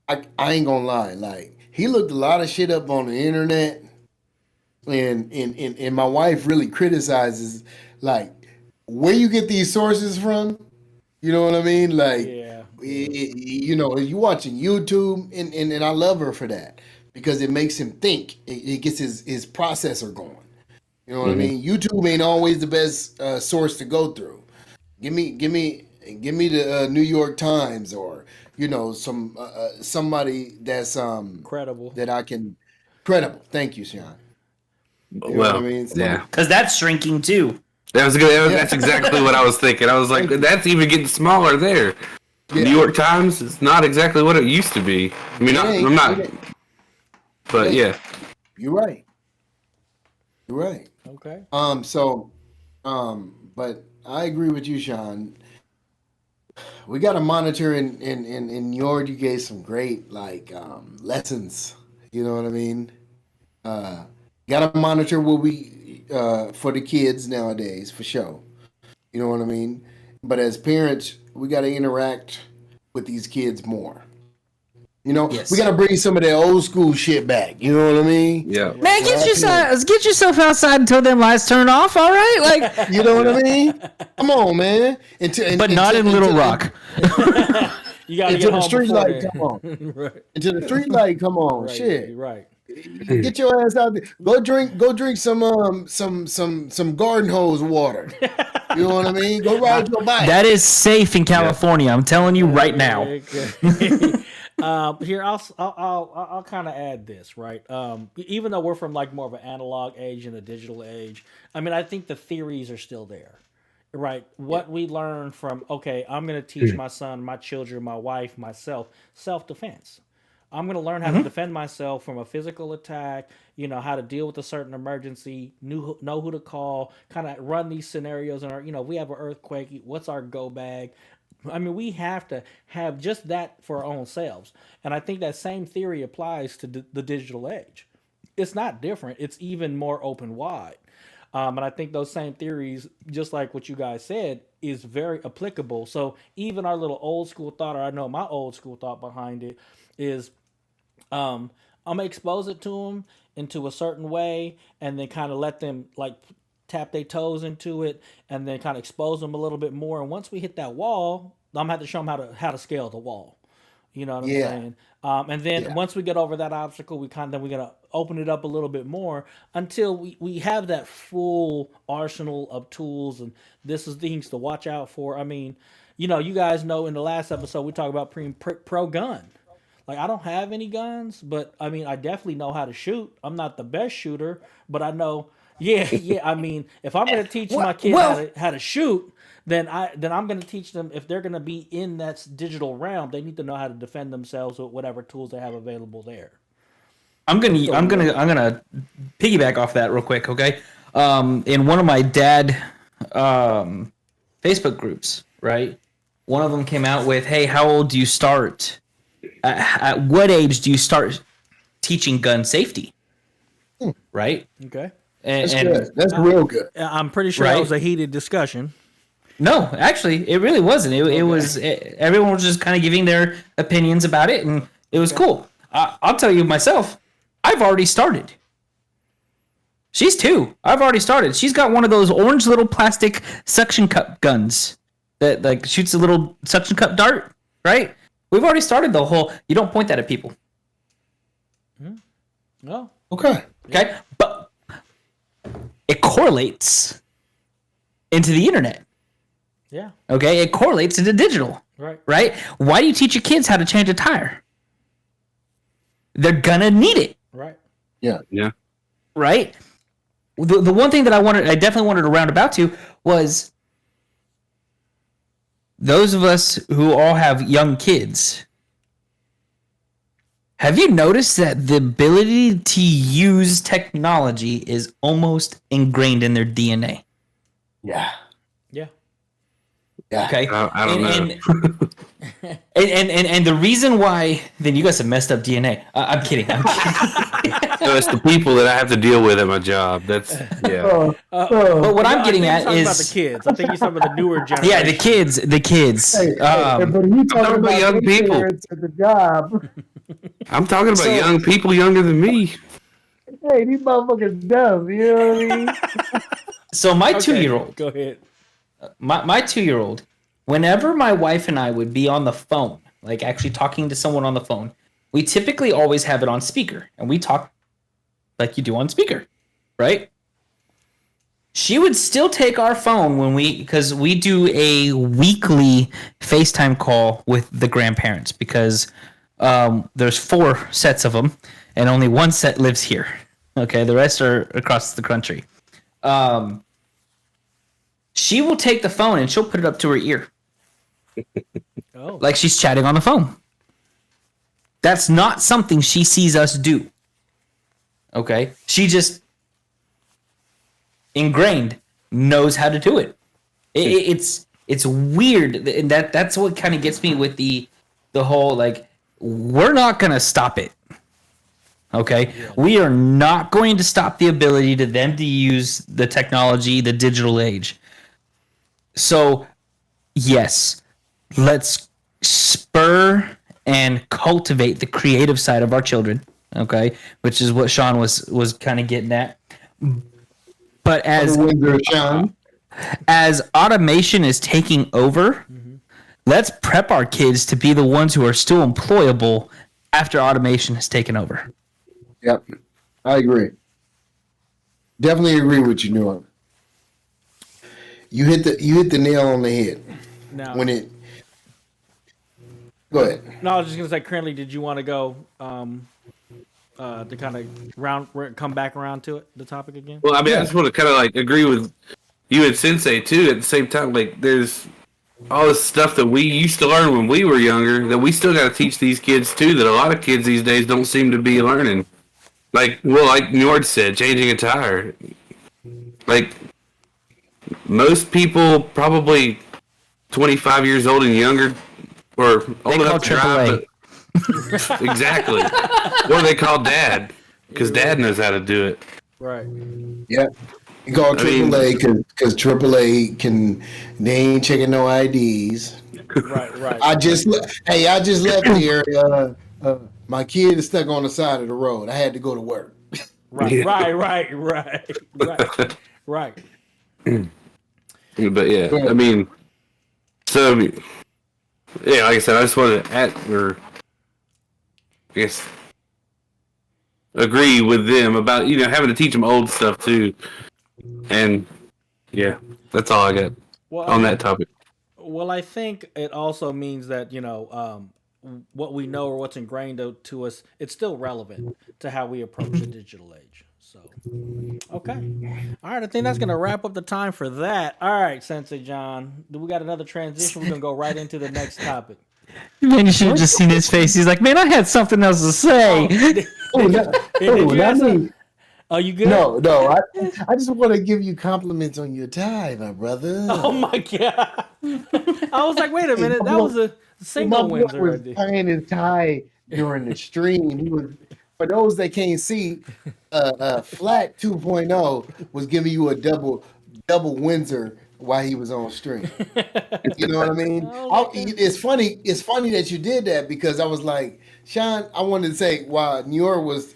I ain't gonna lie, like he looked a lot of shit up on the internet, and my wife really criticizes like where you get these sources from. You know what I mean? Like, Yeah, yeah. you watching YouTube, and I love her for that because it makes him think. It gets his processor going. You know what I mean? YouTube ain't always the best source to go through. Give me the New York Times, or somebody that's Credible. that I can credible. Thank you, Sean. You know what I Well, mean? yeah. Because that's shrinking too. That was good. Yeah. That's exactly what I was thinking. I was like, that's even getting smaller there. Yeah. New York Times is not exactly what it used to be. I mean, It ain't- I'm not, it ain't. but yeah. You're right. You're right. Okay. But I agree with you, Sean. We got to monitor, in Yord. You gave some great lessons. You know what I mean? Got to monitor what we for the kids nowadays, for sure. You know what I mean? But as parents, we got to interact with these kids more. Yes. We got to bring some of that old school shit back. You know what I mean? Yeah. Man, get yourself outside until them lights turn off, all right? Like, You know what I mean? Come on, man. but not in Little Rock. You gotta Until get the home street before light then. come on. Right. Until the street light come on. Right. Shit. Right. Get your ass out there. Go drink some garden hose water. You know what I mean? Go ride your bike. That is safe in California. I'm telling you right now. Okay. Here I'll kind of add this, right? Even though we're from like more of an analog age and a digital age, I mean, I think the theories are still there, right? What we learn from, okay, I'm going to teach my son, my children, my wife, myself, self-defense. I'm going to learn how to defend myself from a physical attack, how to deal with a certain emergency, know who to call, kind of run these scenarios. And, we have an earthquake. What's our go bag? I mean, we have to have just that for our own selves. And I think that same theory applies to the digital age. It's not different. It's even more open wide. And I think those same theories, just like what you guys said, is very applicable. So even our little old school thought, or I know my old school thought behind it, is I'm gonna expose it to them into a certain way, and then kind of let them like tap their toes into it, and then kind of expose them a little bit more. And once we hit that wall, I'm gonna have to show them how to scale the wall. You know what I'm Yeah. saying? And then Yeah. once we get over that obstacle, we're gonna open it up a little bit more until we have that full arsenal of tools, and this is things to watch out for. I mean, you guys know in the last episode we talked about pro gun. Like, I don't have any guns, but I mean, I definitely know how to shoot. I'm not the best shooter, but I know. Yeah, yeah. I mean, if I'm going to teach my kid how to shoot, then I'm going to teach them, if they're going to be in that digital realm, they need to know how to defend themselves with whatever tools they have available there. I'm gonna piggyback off that real quick, okay? In one of my dad Facebook groups, right? One of them came out with, "Hey, how old do you start? At what age do you start teaching gun safety?" Right? Okay. That's good. That's real good. I'm pretty sure that was a heated discussion. No, actually, it really wasn't. It was everyone was just kind of giving their opinions about it, and it was cool. I'll tell you myself, I've already started. She's 2. I've already started. She's got one of those orange little plastic suction cup guns that like shoots a little suction cup dart, right? We've already started the whole, you don't point that at people. Oh. Okay. Okay? But it correlates into the internet. Yeah. Okay? It correlates into digital. Right. Right? Why do you teach your kids how to change a tire? They're gonna need it. Right. Yeah. Yeah. Right? The one thing that I definitely wanted to round about to was those of us who all have young kids. Have you noticed that the ability to use technology is almost ingrained in their DNA? Yeah. Yeah. Yeah. Okay. I don't know. And the reason why, then you guys have messed up DNA. I'm kidding. No, it's the people that I have to deal with at my job. That's yeah. But what I'm getting at about the is, kids. I think you're talking about the newer generation. yeah, the kids. Hey, but talking you talking about about young people. parents at the job. I'm talking about young people younger than me. Hey, these motherfuckers dumb. You know what I mean? So my Okay, 2-year-old, Go ahead. my 2-year-old, whenever my wife and I would be on the phone, like actually talking to someone on the phone, we typically always have it on speaker, and we talk like you do on speaker, right? She would still take our phone because we do a weekly FaceTime call with the grandparents, because there's 4 sets of them, and only one set lives here. Okay, the rest are across the country. She will take the phone and she'll put it up to her ear. Oh. Like she's chatting on the phone. That's not something she sees us do. Okay? She just ingrained knows how to do it. It's weird, and that's what kind of gets me with the whole, like, we're not going to stop it. Okay? Yeah. We are not going to stop the ability to them to use the technology, the digital age. So, yes, let's spur and cultivate the creative side of our children, okay? Which is what Sean was kind of getting at. But as automation is taking over, let's prep our kids to be the ones who are still employable after automation has taken over. Yep, I agree. Definitely agree with you, Norm. You hit the nail on the head. Now, go ahead. No, I was just gonna say, Krinlee, did you want to go to kind of come back around to it, the topic again? Well, I mean, I just want to kind of like agree with you and Sensei too. At the same time, like there's all this stuff that we used to learn when we were younger that we still got to teach these kids too. That a lot of kids these days don't seem to be learning. Like Njord said, changing a tire. Like most people, probably 25 years old and younger, or old enough to drive. Exactly. Or they call Dad, because Dad knows how to do it. Right. Yeah. You call AAA because AAA they ain't checking no IDs. Right. I just left here My kid is stuck on the side of the road. I had to go to work. Right, Yeah. right. But yeah, I Right. mean, so yeah, like I said, I just wanted to I guess, agree with them about having to teach them old stuff too, and yeah, that's all I got Well, on that topic. I think it also means that what we know or what's ingrained to us, it's still relevant to how we approach the digital age. So, okay, all right. I think that's gonna wrap up the time for that. All right, Sensei John, do we got another transition? We're gonna go right into the next topic. Man, you should have just seen his face. He's like, man, I had something else to say. Oh, not, Did you not answer? me. Are you good? No. I just want to give you compliments on your tie, my brother. Oh my god! I was like, wait a minute, My that boy- was a my single boy Windsor was right there. tying his tie during the stream. He was, for those that can't see, Flac 2.0 was giving you a double Windsor while he was on stream. You know what I mean? It's funny. It's funny that you did that because I was like, Sean. I wanted to say while Nior was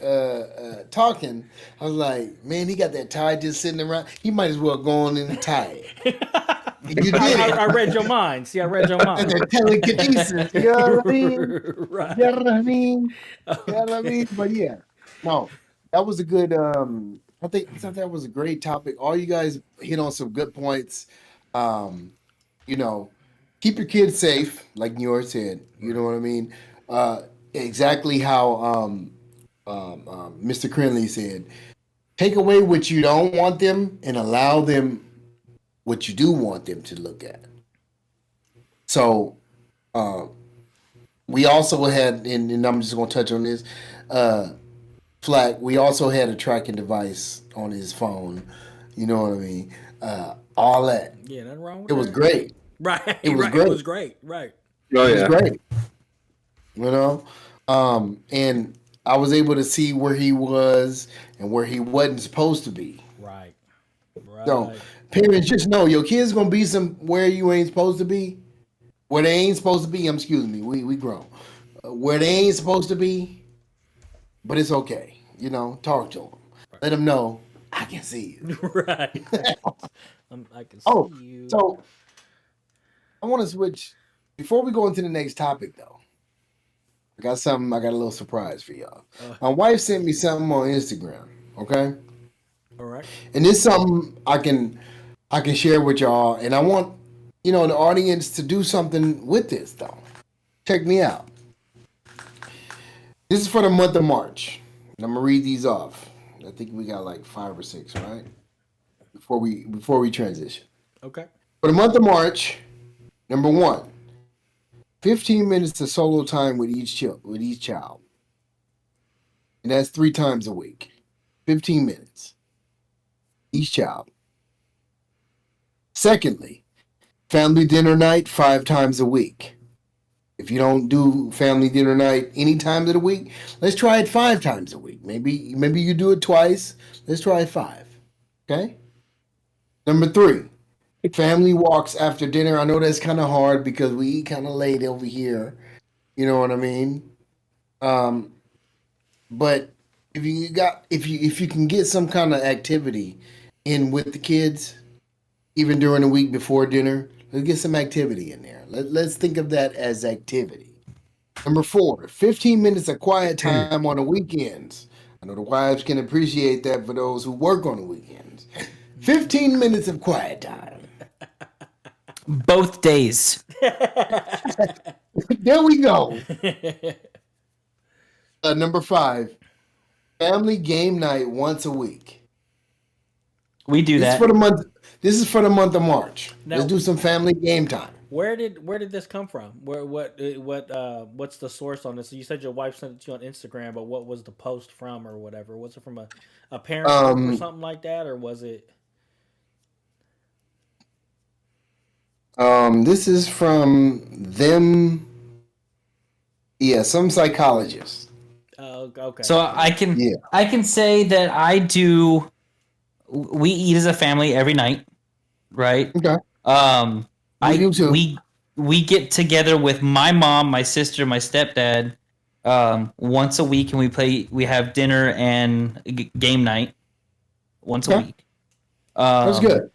talking, I was like, man, he got that tie just sitting around. He might as well go on in the tie. You did it. I read your mind. See, I read your mind. That telekinesis. You know what I mean? Right. You know what I mean? You know what I Okay. mean? But yeah, no, that was a good. I thought that was a great topic. All you guys hit on some good points. Um, you know, keep your kids safe, like Nior said. You know what I mean? Exactly how Mr. Krinlee said. Take away what you don't want them and allow them what you do want them to look at. So we also had, and I'm just going to touch on this, Flac, we also had a tracking device on his phone. You know what I mean? All that. Yeah, nothing wrong with It was that. great. Right. It was Right. great. It was great. Right. Oh It was yeah, great. You know? And I was able to see where he was and where he wasn't supposed to be. Right. So parents just know your kid's gonna be somewhere you ain't supposed to be. Where they ain't supposed to be, excuse me, we grown. Where they ain't supposed to be, but it's okay. You know, talk to them. Let them know I can see you. Right. I can see Oh, you. so I want to switch before we go into the next topic though. I got a little surprise for y'all. My wife sent me something on Instagram, okay? All right. And it's something I can share with y'all, and I want the audience to do something with this though. Check me out. This is for the month of March. And I'm gonna read these off. I think we got like 5 or 6, right? Before we transition. Okay. For the month of March, number 1, 15 minutes of solo time with each child. And that's 3 times a week. 15 minutes. Each child. Secondly, family dinner night 5 times a week. If you don't do family dinner night any times of the week, let's try it 5 times a week. Maybe you do it twice. Let's try it 5. Okay? Number 3, family walks after dinner. I know that's kind of hard because we eat kind of late over here. You know what I mean? But if you can get some kind of activity in with the kids, even during the week before dinner, let's get some activity in there. Let's think of that as activity. Number 4, 15 minutes of quiet time on the weekends. I know the wives can appreciate that for those who work on the weekends. 15 minutes of quiet time. Both days. There we go. Number 5, family game night once a week. We do This is that. for the month. This is for the month of March. Now- Let's do some family game time. Where did this come from? What's the source on this? You said your wife sent it to you on Instagram, but what was the post from or whatever? Was it from a parent group or something like that, or was it? This is from them. Yeah, some psychologist. Okay. So I can say that I do. We eat as a family every night, right? Okay. I do too. we get together with my mom, my sister, my stepdad, once a week, and we have dinner and game night once a Okay. week. That's good.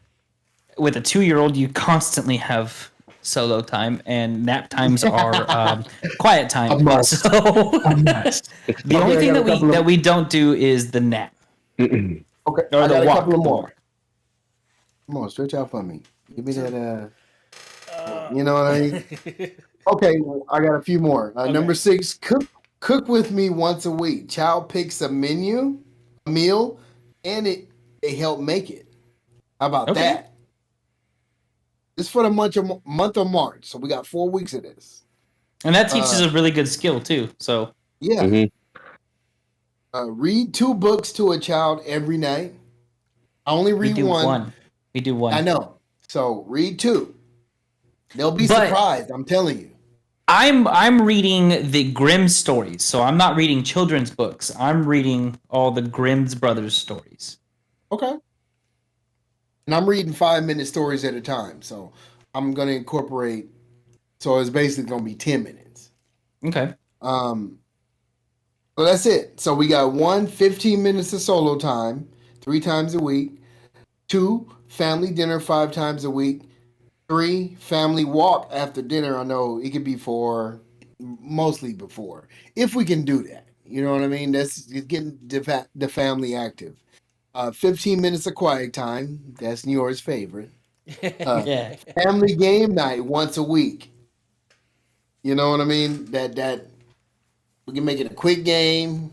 With a 2-year-old, you constantly have solo time, and nap times are quiet time. A must. So the only thing that we don't do is the nap. Okay, Or I the got a walk, couple of the more. walk. Come on, stretch out for me. Give me that. You know what I mean? Okay, well, I got a few more. Number 6, cook with me once a week. Child picks a meal, and they help make it. How about Okay. that? This for the month of March, so we got 4 weeks of this. And that teaches a really good skill too. So Yeah. Mm-hmm. Read 2 books to a child every night. I only read one. We do one. I know. So read 2. They'll be But- surprised. I'm telling you. I'm reading the Grimm stories, so I'm not reading children's books. I'm reading all the Grimm's brothers stories. Okay. And I'm reading 5-minute stories at a time. So I'm going to incorporate. So it's basically going to be 10 minutes. Okay. So that's it. So we got 15 minutes of solo time, 3 times a week. 2, family dinner 5 times a week. 3, family walk after dinner. I know it could be 4, mostly before, if we can do that. You know what I mean? That's getting the family active. 15 minutes of quiet time. That's yours favorite. Yeah. Family game night once a week. You know what I mean? That we can make it a quick game,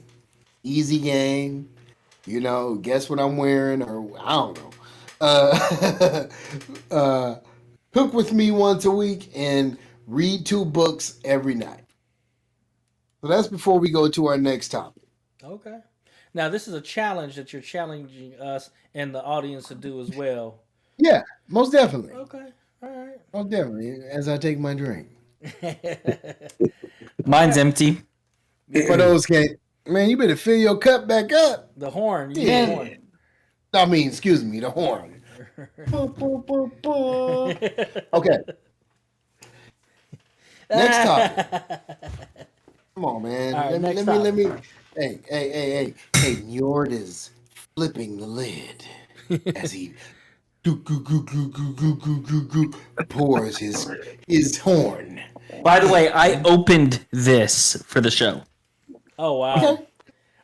easy game. You know, guess what I'm wearing, or I don't know. Cook with me once a week and read 2 books every night. So that's before we go to our next topic. Okay. Now this is a challenge that you're challenging us and the audience to do as well. Yeah, most definitely. Okay. All right. Most definitely. As I take my drink. Mine's empty. For those can't, man, you better fill your cup back up. The horn. You Yeah. need the horn. I mean, excuse me, the horn. Okay. Next topic. Come on, man. All right, next let me. Hey. Njord is flipping the lid as he pours his horn. By the way, I opened this for the show. Oh wow. Okay.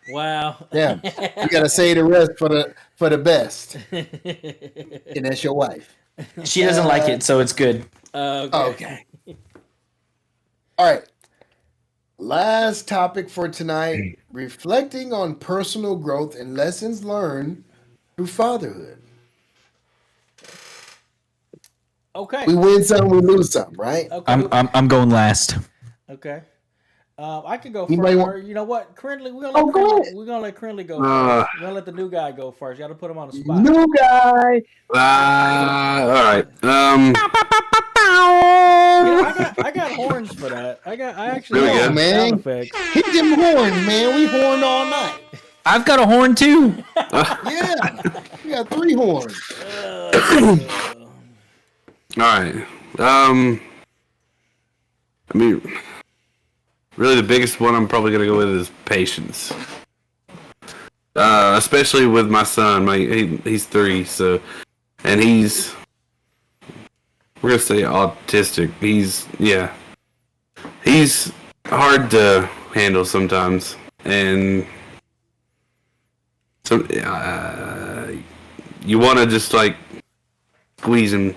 Wow. Yeah, you gotta say the rest for the best, and that's your wife. She doesn't like it, so it's good. Okay. All right. Last topic for tonight: reflecting on personal growth and lessons learned through fatherhood. Okay. We win some, we lose some, right? Okay. I'm going last. Okay. I could go Anybody first. want- Or, you know what? Krinlee, Oh, go ahead. we're gonna let Krinlee go first. We're gonna let the new guy go first. You gotta put him on the spot. New guy. All right. I got horns for that. I actually Really got good. Man. sound effects. Hit them horns, man. We horned all night. I've got a horn too. Yeah. We got 3 horns. All right. I mean, really, the biggest one I'm probably gonna go with is patience. Especially with my son. He's 3, so, and we're gonna say autistic. He's hard to handle sometimes, and so you want to just like squeeze him,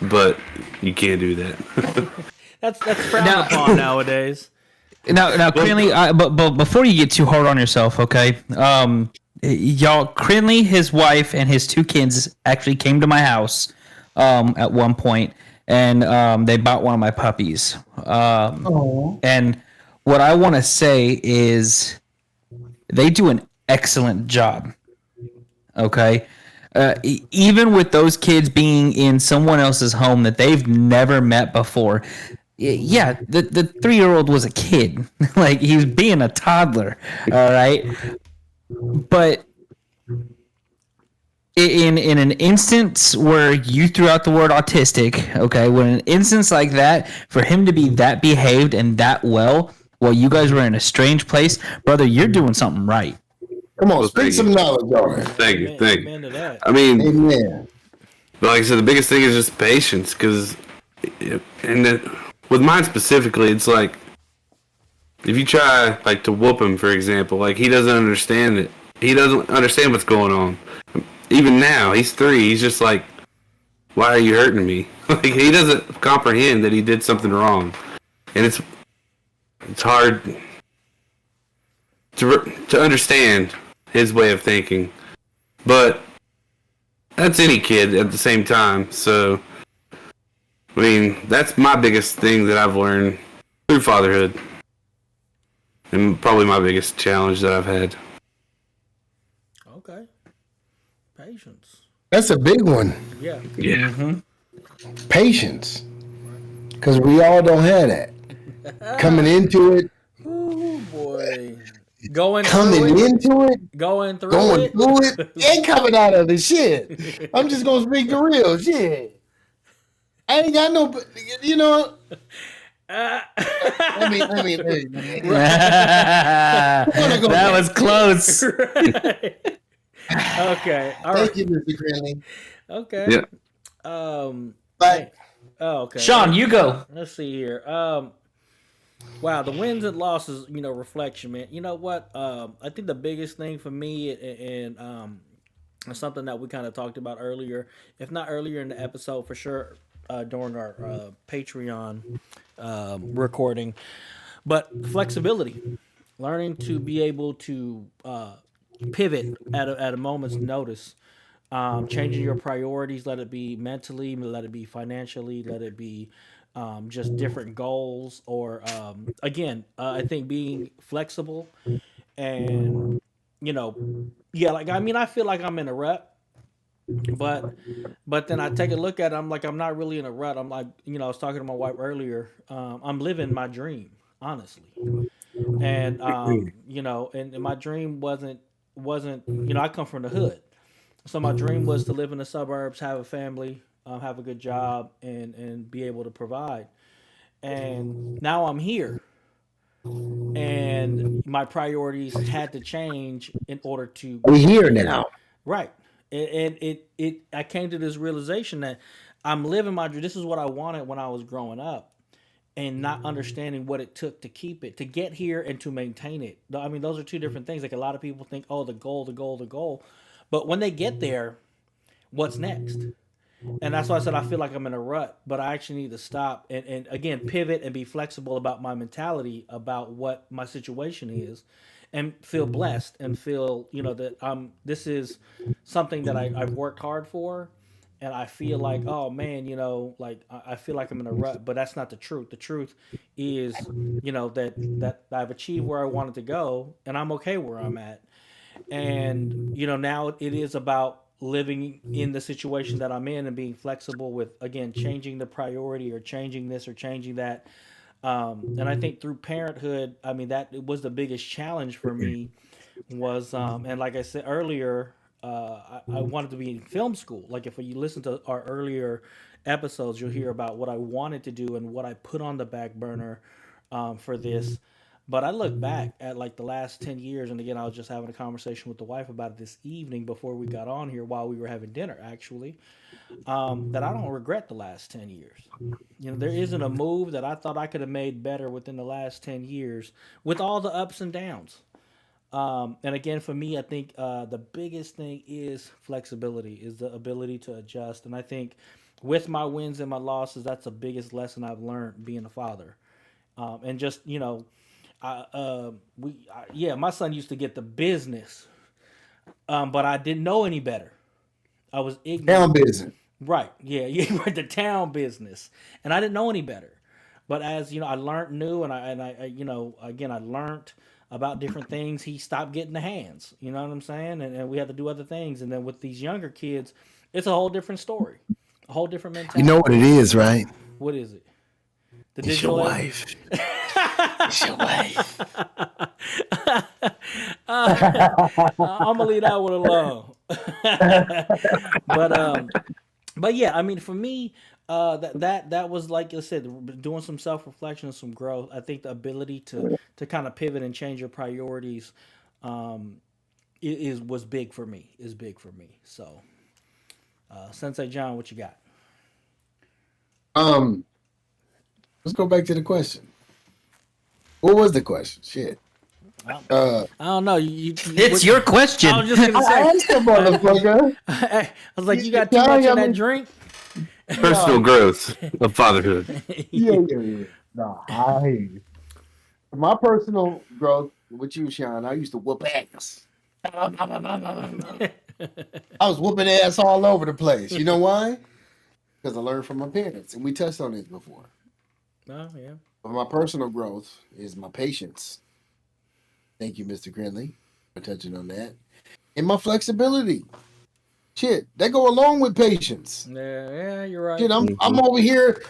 but you can't do that. That's frowned upon nowadays. Now, Krinlee, but before you get too hard on yourself, okay? Y'all, Krinlee, his wife, and his 2 kids actually came to my house at one point, and they bought one of my puppies. And what I want to say is they do an excellent job. Okay? Even with those kids being in someone else's home that they've never met before, yeah, the 3-year-old was a kid. Like, he was being a toddler, all right? But in an instance where you threw out the word autistic, okay, when an instance like that, for him to be that behaved and that well, while you guys were in a strange place, brother, you're doing something right. Come on, Well, speak thank some you. knowledge on it. Thank you. Thank you. Amen to that. I mean, Amen. like I said, the biggest thing is just patience, because, with mine specifically, it's like if you try like to whoop him, for example, like he doesn't understand it. He doesn't understand what's going on. Even now, he's 3. He's just like, why are you hurting me? Like he doesn't comprehend that he did something wrong, and it's hard to understand his way of thinking. But that's any kid at the same time. So, I mean, that's my biggest thing that I've learned through fatherhood, and probably my biggest challenge that I've had. Okay. Patience. That's a big one. Yeah. Yeah. Patience. Because we all don't have that. Coming into it, Oh boy. Going coming through it. into it, Going through going it. through it, and coming out of it. Shit. I'm just going to speak the real shit. I ain't got no, you know. Let me. That was close. Okay. All right. Thank you, Mr. Krinlee. Okay. Yeah. Bye. Oh, okay. Sean, you go. Let's see here. Wow, the wins and losses, reflection, man. You know what? I think the biggest thing for me, and something that we kind of talked about earlier, if not earlier in the episode, for sure, during our Patreon recording, but flexibility, learning to be able to pivot at a moment's notice. Changing your priorities, let it be mentally, let it be financially, let it be just different goals, or again, I think being flexible and yeah, like I feel like I'm in a rut, but then I take a look at it, I'm like, I'm not really in a rut. I'm like, I was talking to my wife earlier. I'm living my dream, honestly, and and my dream wasn't I come from the hood. So my dream was to live in the suburbs, have a family, have a good job, and be able to provide. And now I'm here, and my priorities had to change in order to We're get here there. now. Right. And I came to this realization that I'm living my dream. This is what I wanted when I was growing up, and not understanding what it took to keep it, to get here, and to maintain it. I mean, those are two different things. Like a lot of people think, oh, the goal, the goal, the goal. But when they get there, what's next? And that's why I said I feel like I'm in a rut, but I actually need to stop and again pivot and be flexible about my mentality about what my situation is, and feel blessed and feel that this is something that I've worked hard for, and I feel like, oh man, like I feel like I'm in a rut, but that's not the truth. The truth is that I've achieved where I wanted to go, and I'm okay where I'm at. And now it is about living in the situation that I'm in and being flexible with, again, changing the priority or changing this or changing that. And I think through parenthood, I mean, that was the biggest challenge for me was, and like I said earlier, I wanted to be in film school. Like if you listen to our earlier episodes, you'll hear about what I wanted to do and what I put on the back burner for this. But I look back at like the last 10 years, and again, I was just having a conversation with the wife about it this evening before we got on here while we were having dinner, actually, that I don't regret the last 10 years. There isn't a move that I thought I could have made better within the last 10 years with all the ups and downs. And again, for me, I think the biggest thing is flexibility, is the ability to adjust. And I think with my wins and my losses, that's the biggest lesson I've learned being a father. And just, my son used to get the business, but I didn't know any better. I was ignorant. Town business. Right. Yeah. Right. The town business, and I didn't know any better. But as I learned new, and I again, I learned about different things. He stopped getting the hands. You know what I'm saying? And we had to do other things. And then with these younger kids, it's a whole different story, a whole different mentality. You know what it is, right? What is it? The It's your digital wife. It's your wife. I'm gonna leave that one alone. But yeah, I mean, for me, That was like I said, doing some self reflection and some growth. I think the ability to kind of pivot and change your priorities, was big for me. Is big for me. So, Sensei John, what you got? Let's go back to the question. What was the question? Shit. I don't know. It's your question. I was just gonna say. Ask the motherfucker. I was like, you got too much in that drink. Personal growth of fatherhood. Yeah. Nah, I hear you. My personal growth with you, Sean, I used to whoop ass. I was whooping ass all over the place. You know why? Because I learned from my parents, and we touched on this before. Oh yeah. But my personal growth is my patience. Thank you, Mr. Krinlee, for touching on that. And my flexibility. Shit, that go along with patience. Yeah, you're right. Shit, I'm over here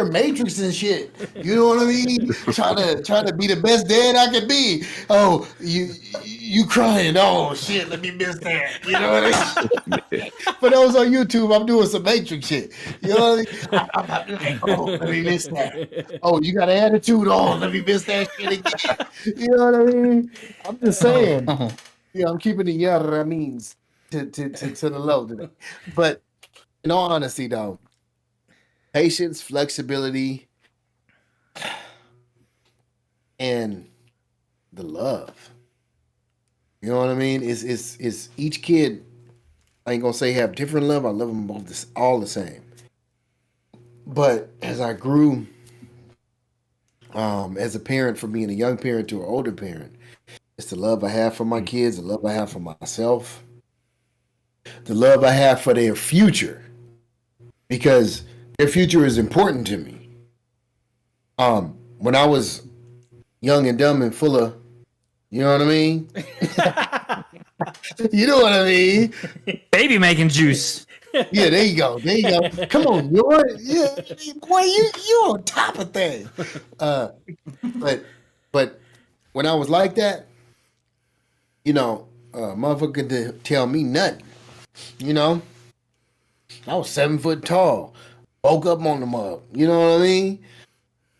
matrix and shit. You know what I mean? trying to be the best dad I can be. Oh, you crying. Oh shit, let me miss that. You know what I mean? For those on YouTube, I'm doing some matrix shit. You know what I mean? I'm like, oh, let me miss that. Oh, you got an attitude. Oh, let me miss that shit again. You know what I mean? I'm just saying. Yeah, I'm keeping the yada means to the low today. But in all honesty, though, patience, flexibility, and the love. You know what I mean? Is each kid. I ain't gonna say have different love. I love them both all the same. But as I grew, as a parent, from being a young parent to an older parent, it's the love I have for my kids, the love I have for myself, the love I have for their future, because their future is important to me. When I was young and dumb and full of, you know what I mean? You know what I mean? Baby making juice. Yeah, there you go. Come on, yeah, boy, you on top of things. But when I was like that, you know, motherfucker could tell me nothing. You know, I was 7 foot tall, woke up on the mug. You know what I mean?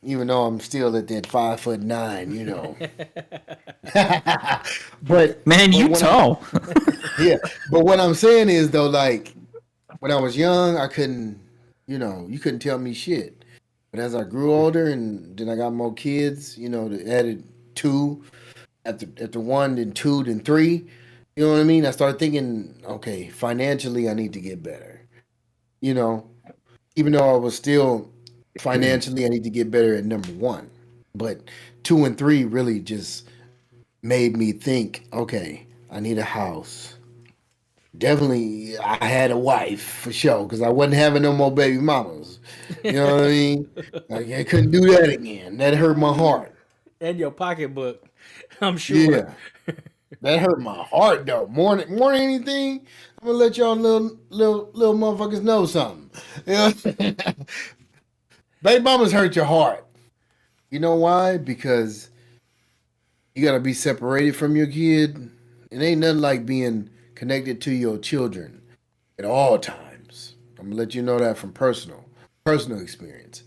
Even though I'm still at that 5'9", you know. but Man, you tall. Yeah, but what I'm saying is though, like when I was young, I couldn't, you know, you couldn't tell me shit. But as I grew older and then I got more kids, you know, added 2 after 1, then 2, then 3. You know what I mean? I started thinking, okay, financially, I need to get better. You know, even though I was still financially, I need to get better at number 1. But 2 and 3 really just made me think, okay, I need a house. Definitely, I had a wife for sure because I wasn't having no more baby mamas. You know what I mean? Like, I couldn't do that again. That hurt my heart. And your pocketbook, I'm sure. Yeah, that hurt my heart though. More than anything, I'm gonna let y'all little motherfuckers know something. You know? Baby mamas hurt your heart. You know why? Because you gotta be separated from your kid. It ain't nothing like being connected to your children at all times. I'm gonna let you know that from personal experience.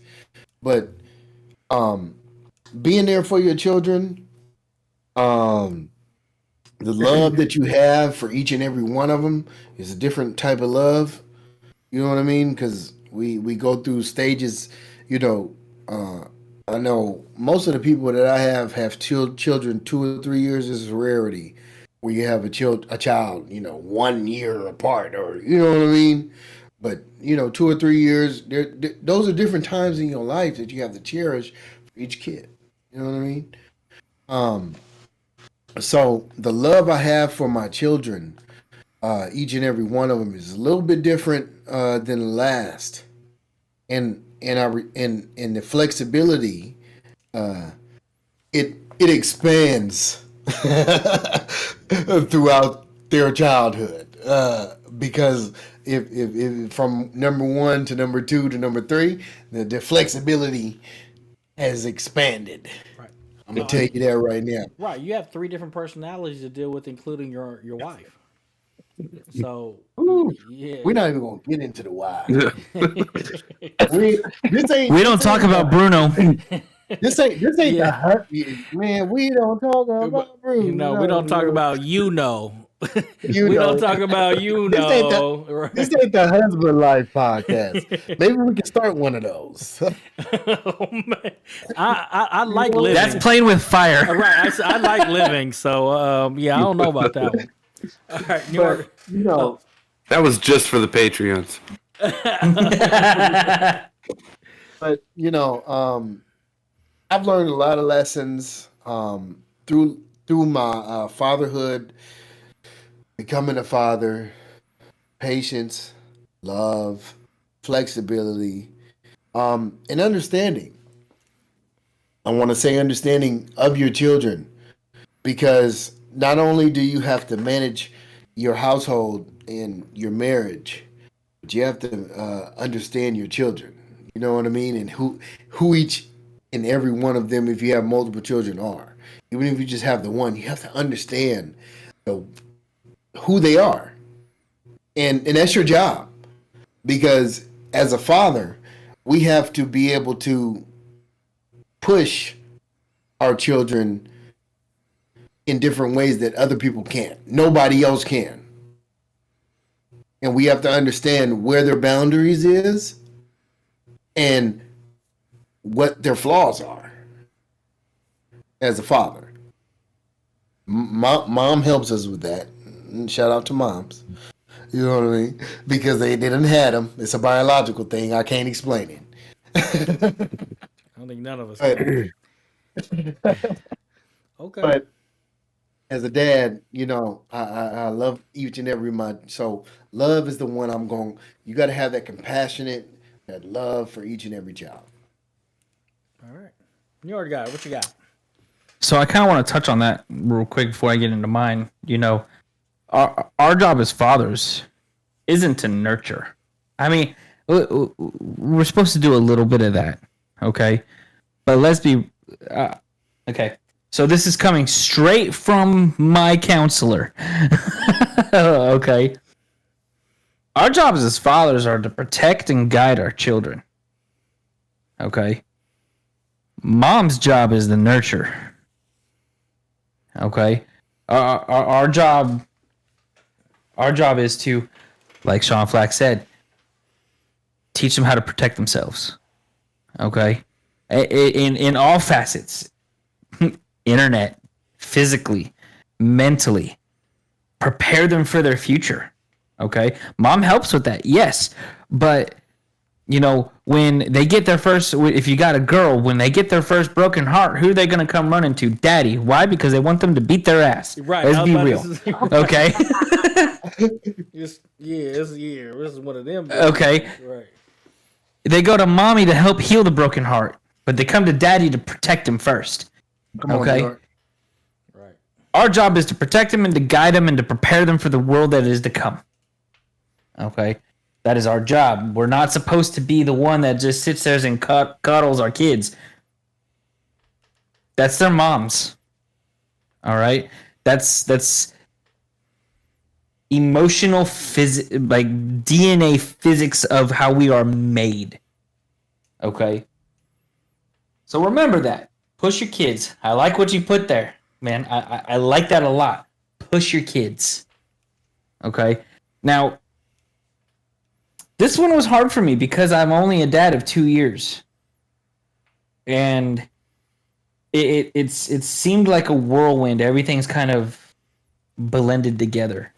But being there for your children, the love that you have for each and every one of them is a different type of love. You know what I mean? Because we go through stages. You know, I know most of the people that I have children 2 or 3 years is a rarity. Where you have a child, you know, 1 year apart, or you know what I mean. But you know, 2 or 3 years, those are different times in your life that you have to cherish for each kid. You know what I mean? So the love I have for my children, each and every one of them, is a little bit different than the last, and the flexibility, it expands throughout their childhood, because if from number 1 to number 2 to number 3, the flexibility has expanded. Right. I'm gonna tell you that right now. Right. You have 3 different personalities to deal with, including your wife. So Ooh, yeah, we're not even gonna get into the why. This ain't. We don't talk about Bruno. This ain't Yeah. the hurt. Man, we don't talk about we don't talk Bruno. about You we don't know, talk about this right? ain't the husband life podcast. Maybe we can start one of those. Oh, man. I like know, living. That's playing with fire. Right. I like living. So yeah, I don't know about that one. All right, New but York. That was just for the Patreons. but I've learned a lot of lessons through my fatherhood, becoming a father, patience, love, flexibility, and understanding. I want to say understanding of your children, because not only do you have to manage your household and your marriage, but you have to understand your children. You know what I mean? And who each and every one of them, if you have multiple children, are. Even if you just have the one, you have to understand the, who they are, and that's your job. Because as a father, we have to be able to push our children in different ways that other people can't. Nobody else can. And we have to understand where their boundaries is and what their flaws are as a father. Mom helps us with that. And shout out to moms. You know what I mean? Because they didn't have them. It's a biological thing. I can't explain it. I don't think none of us can. Okay. But as a dad, I love each and every month. So love is the one I'm going. You got to have that compassionate, that love for each and every child. All right. NjordGod, what you got? So I kind of want to touch on that real quick before I get into mine. Our job as fathers isn't to nurture. I mean, we're supposed to do a little bit of that, okay? But let's be okay. So this is coming straight from my counselor. Okay. Our jobs as fathers are to protect and guide our children. Okay. Mom's job is the nurture. Okay. Our job is to, like Sean Flac said, teach them how to protect themselves. Okay. In all facets. Internet, physically, mentally, prepare them for their future. Okay. Mom helps with that. Yes. But when they get their first, if you got a girl, when they get their first broken heart, who are they going to come running to? Daddy. Why? Because they want them to beat their ass. Right. Let's be real. Okay. This is one of them. Okay. Right. They go to mommy to help heal the broken heart, but they come to daddy to protect him first. Come on, Okay. York. Right. Our job is to protect them and to guide them and to prepare them for the world that is to come. Okay. That is our job. We're not supposed to be the one that just sits there and cuddles our kids. That's their moms. All right. That's emotional like DNA physics of how we are made. Okay. So remember that. Push your kids. I like what you put there, man. I like that a lot. Push your kids. Okay. Now, this one was hard for me because I'm only a dad of 2 years. And it seemed like a whirlwind. Everything's kind of blended together.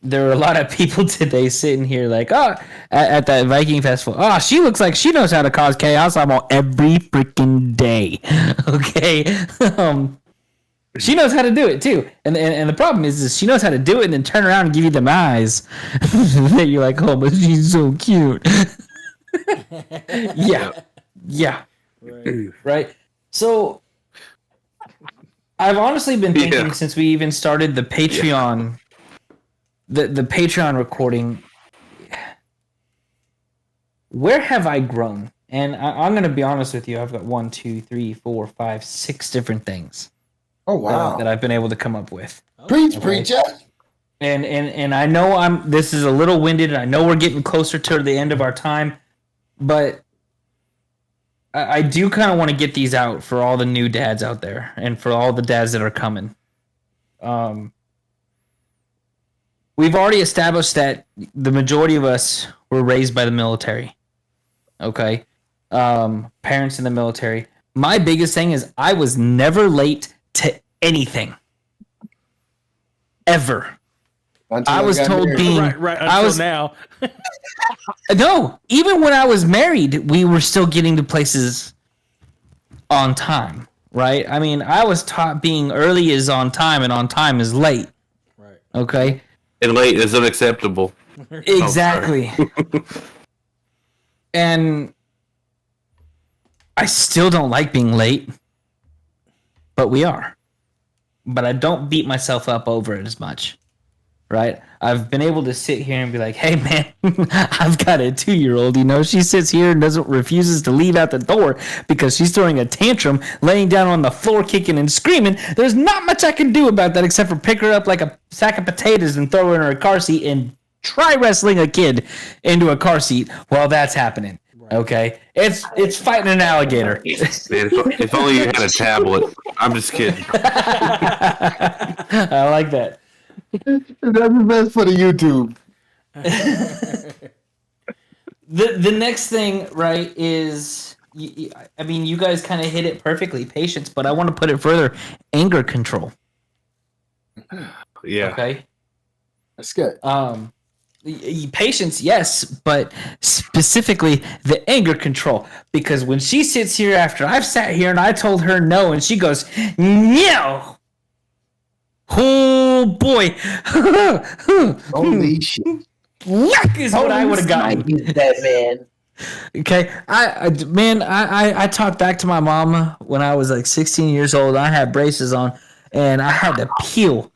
There were a lot of people today sitting here like, at that Viking festival. Oh, she looks like she knows how to cause chaos. I'm on every freaking day. Okay. She knows how to do it too. And the problem is she knows how to do it and then turn around and give you them eyes. You're like, oh, but she's so cute. Yeah. Yeah. Right. So I've honestly been thinking since we even started the Patreon, the Patreon recording, where have I grown? And I'm going to be honest with you. I've got 1, 2, 3, 4, 5, 6 different things. Oh wow. that I've been able to come up with. Preach, preacher. And I know this is a little winded, and I know we're getting closer to the end of our time, but I do kind of want to get these out for all the new dads out there and for all the dads that are coming. We've already established that the majority of us were raised by the military. Okay? Parents in the military. My biggest thing is I was never late to anything. Ever. Until I was got told married. being Right I until was now. no, even when I was married, we were still getting to places on time, right? I mean, I was taught being early is on time and on time is late. Right. Okay? And late is unacceptable. Exactly. And I still don't like being late, but we are. But I don't beat myself up over it as much. Right? I've been able to sit here and be like, hey man, I've got a 2-year-old, she sits here and refuses to leave out the door because she's throwing a tantrum, laying down on the floor, kicking and screaming. There's not much I can do about that except for pick her up like a sack of potatoes and throw her in her car seat and try wrestling a kid into a car seat while that's happening. Okay? It's fighting an alligator. Man, if only you had a tablet. I'm just kidding. I like that. That's the best for the YouTube. The next thing, right, is I mean, you guys kind of hit it perfectly, patience, but I want to put it further, anger control. Yeah. Okay. That's good. Patience, yes, but specifically the anger control, because when she sits here after I've sat here and I told her no, and she goes no. Oh boy! Holy shit! Yuck is what I would have gotten. That man. Okay, I talked back to my mama when I was like 16 years old. I had braces on, and I had to peel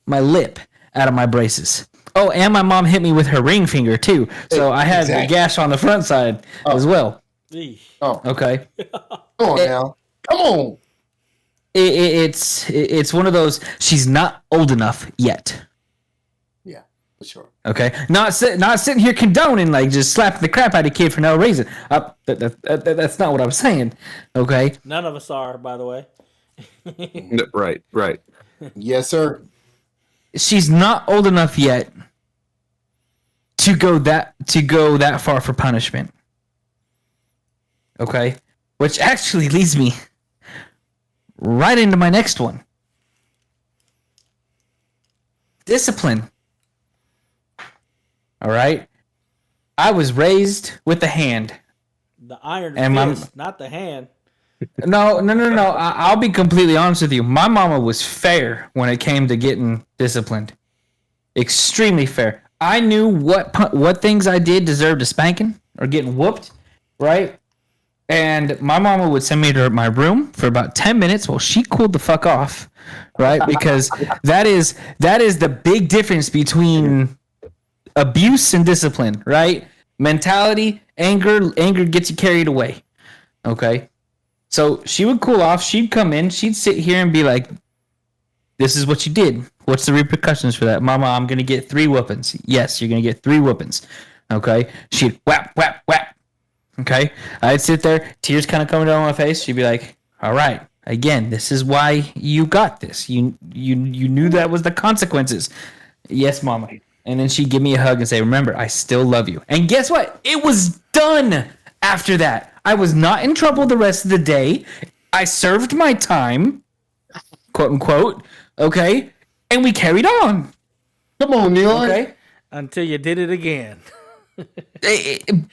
my lip out of my braces. Oh, and my mom hit me with her ring finger too, so I had the gash on the front side as well. Oh, Okay. come on now, come on. It's one of those. She's not old enough yet. Yeah, for sure. Okay, not sitting here condoning like just slapping the crap out of a kid for no reason. That's not what I was saying. Okay. None of us are, by the way. Right. Yes, sir. She's not old enough yet to go that far for punishment. Okay, which actually leads me right into my next one. Discipline. All right. I was raised with the hand. The iron And fist, not the hand. No. I'll be completely honest with you. My mama was fair when it came to getting disciplined. Extremely fair. I knew what things I did deserved a spanking or getting whooped, right? And my mama would send me to my room for about 10 minutes while she cooled the fuck off, right? Because that is the big difference between abuse and discipline, right? Mentality, anger gets you carried away. Okay? So she would cool off, she'd come in, she'd sit here and be like, this is what you did. What's the repercussions for that? Mama, I'm going to get 3 whoopings. Yes, you're going to get 3 whoopings. Okay? She'd whap, whap, whap. Okay? I'd sit there, tears kind of coming down my face. She'd be like, all right, again, this is why you got this. You knew that was the consequences. Yes, Mama. And then she'd give me a hug and say, remember, I still love you. And guess what? It was done after that. I was not in trouble the rest of the day. I served my time, quote unquote, okay? And we carried on. Come on, Neil. Okay? Until you did it again.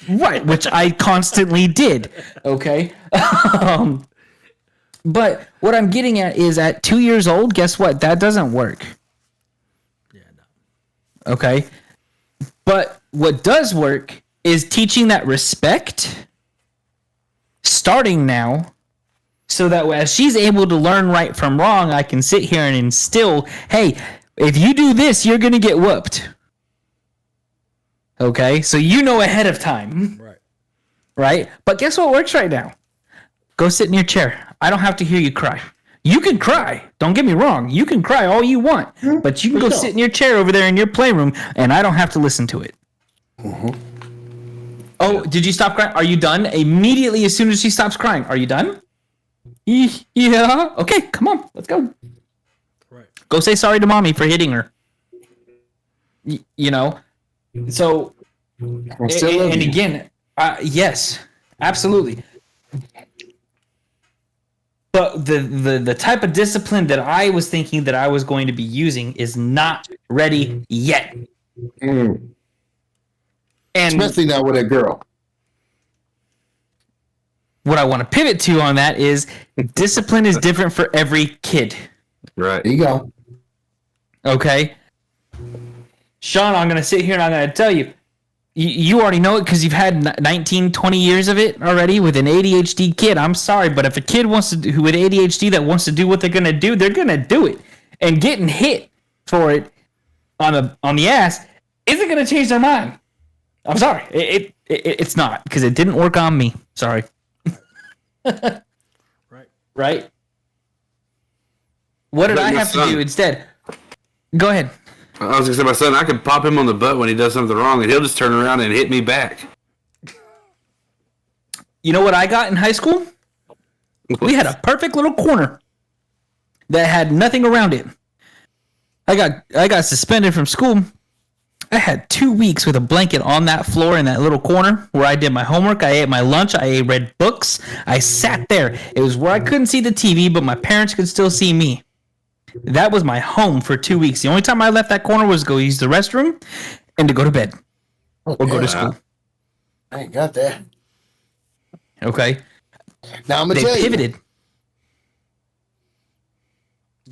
Right, which I constantly did. Okay? But what I'm getting at is at 2 years old, guess what? That doesn't work. Yeah, no. Okay? But what does work is teaching that respect starting now, so that as she's able to learn right from wrong, I can sit here and instill, hey, if you do this, you're going to get whooped. Okay? So you know ahead of time. Right. Right? But guess what works right now? Go sit in your chair. I don't have to hear you cry. You can cry. Don't get me wrong. You can cry all you want, but you can go sit in your chair over there in your playroom, and I don't have to listen to it. Oh, did you stop crying? Are you done? Immediately, as soon as she stops crying, are you done? Yeah. Okay, come on. Let's go. Right. Go say sorry to mommy for hitting her. You know? So, and again, yes, absolutely. But the type of discipline that I was thinking that I was going to be using is not ready yet. Mm. And Especially not with a girl. what I want to pivot to on that is discipline is different for every kid. Right. There you go. Okay? Sean, I'm going to sit here and I'm going to tell you, you already know it because you've had 19, 20 years of it already with an ADHD kid. I'm sorry, but if a kid wants to who with ADHD that wants to do what they're going to do, they're going to do it. And getting hit for it on the ass isn't going to change their mind. I'm sorry. It's not because it didn't work on me. Sorry. Right? What did I have to do instead? Go ahead. I was gonna say, my son, I could pop him on the butt when he does something wrong, and he'll just turn around and hit me back. You know what I got in high school? We had a perfect little corner that had nothing around it. I got suspended from school. I had 2 weeks with a blanket on that floor in that little corner where I did my homework. I ate my lunch. I read books. I sat there. It was where I couldn't see the TV, but my parents could still see me. That was my home for 2 weeks. The only time I left that corner was to go use the restroom and to go to bed or go to school. I ain't got that. Okay. Now I'm gonna They tell pivoted.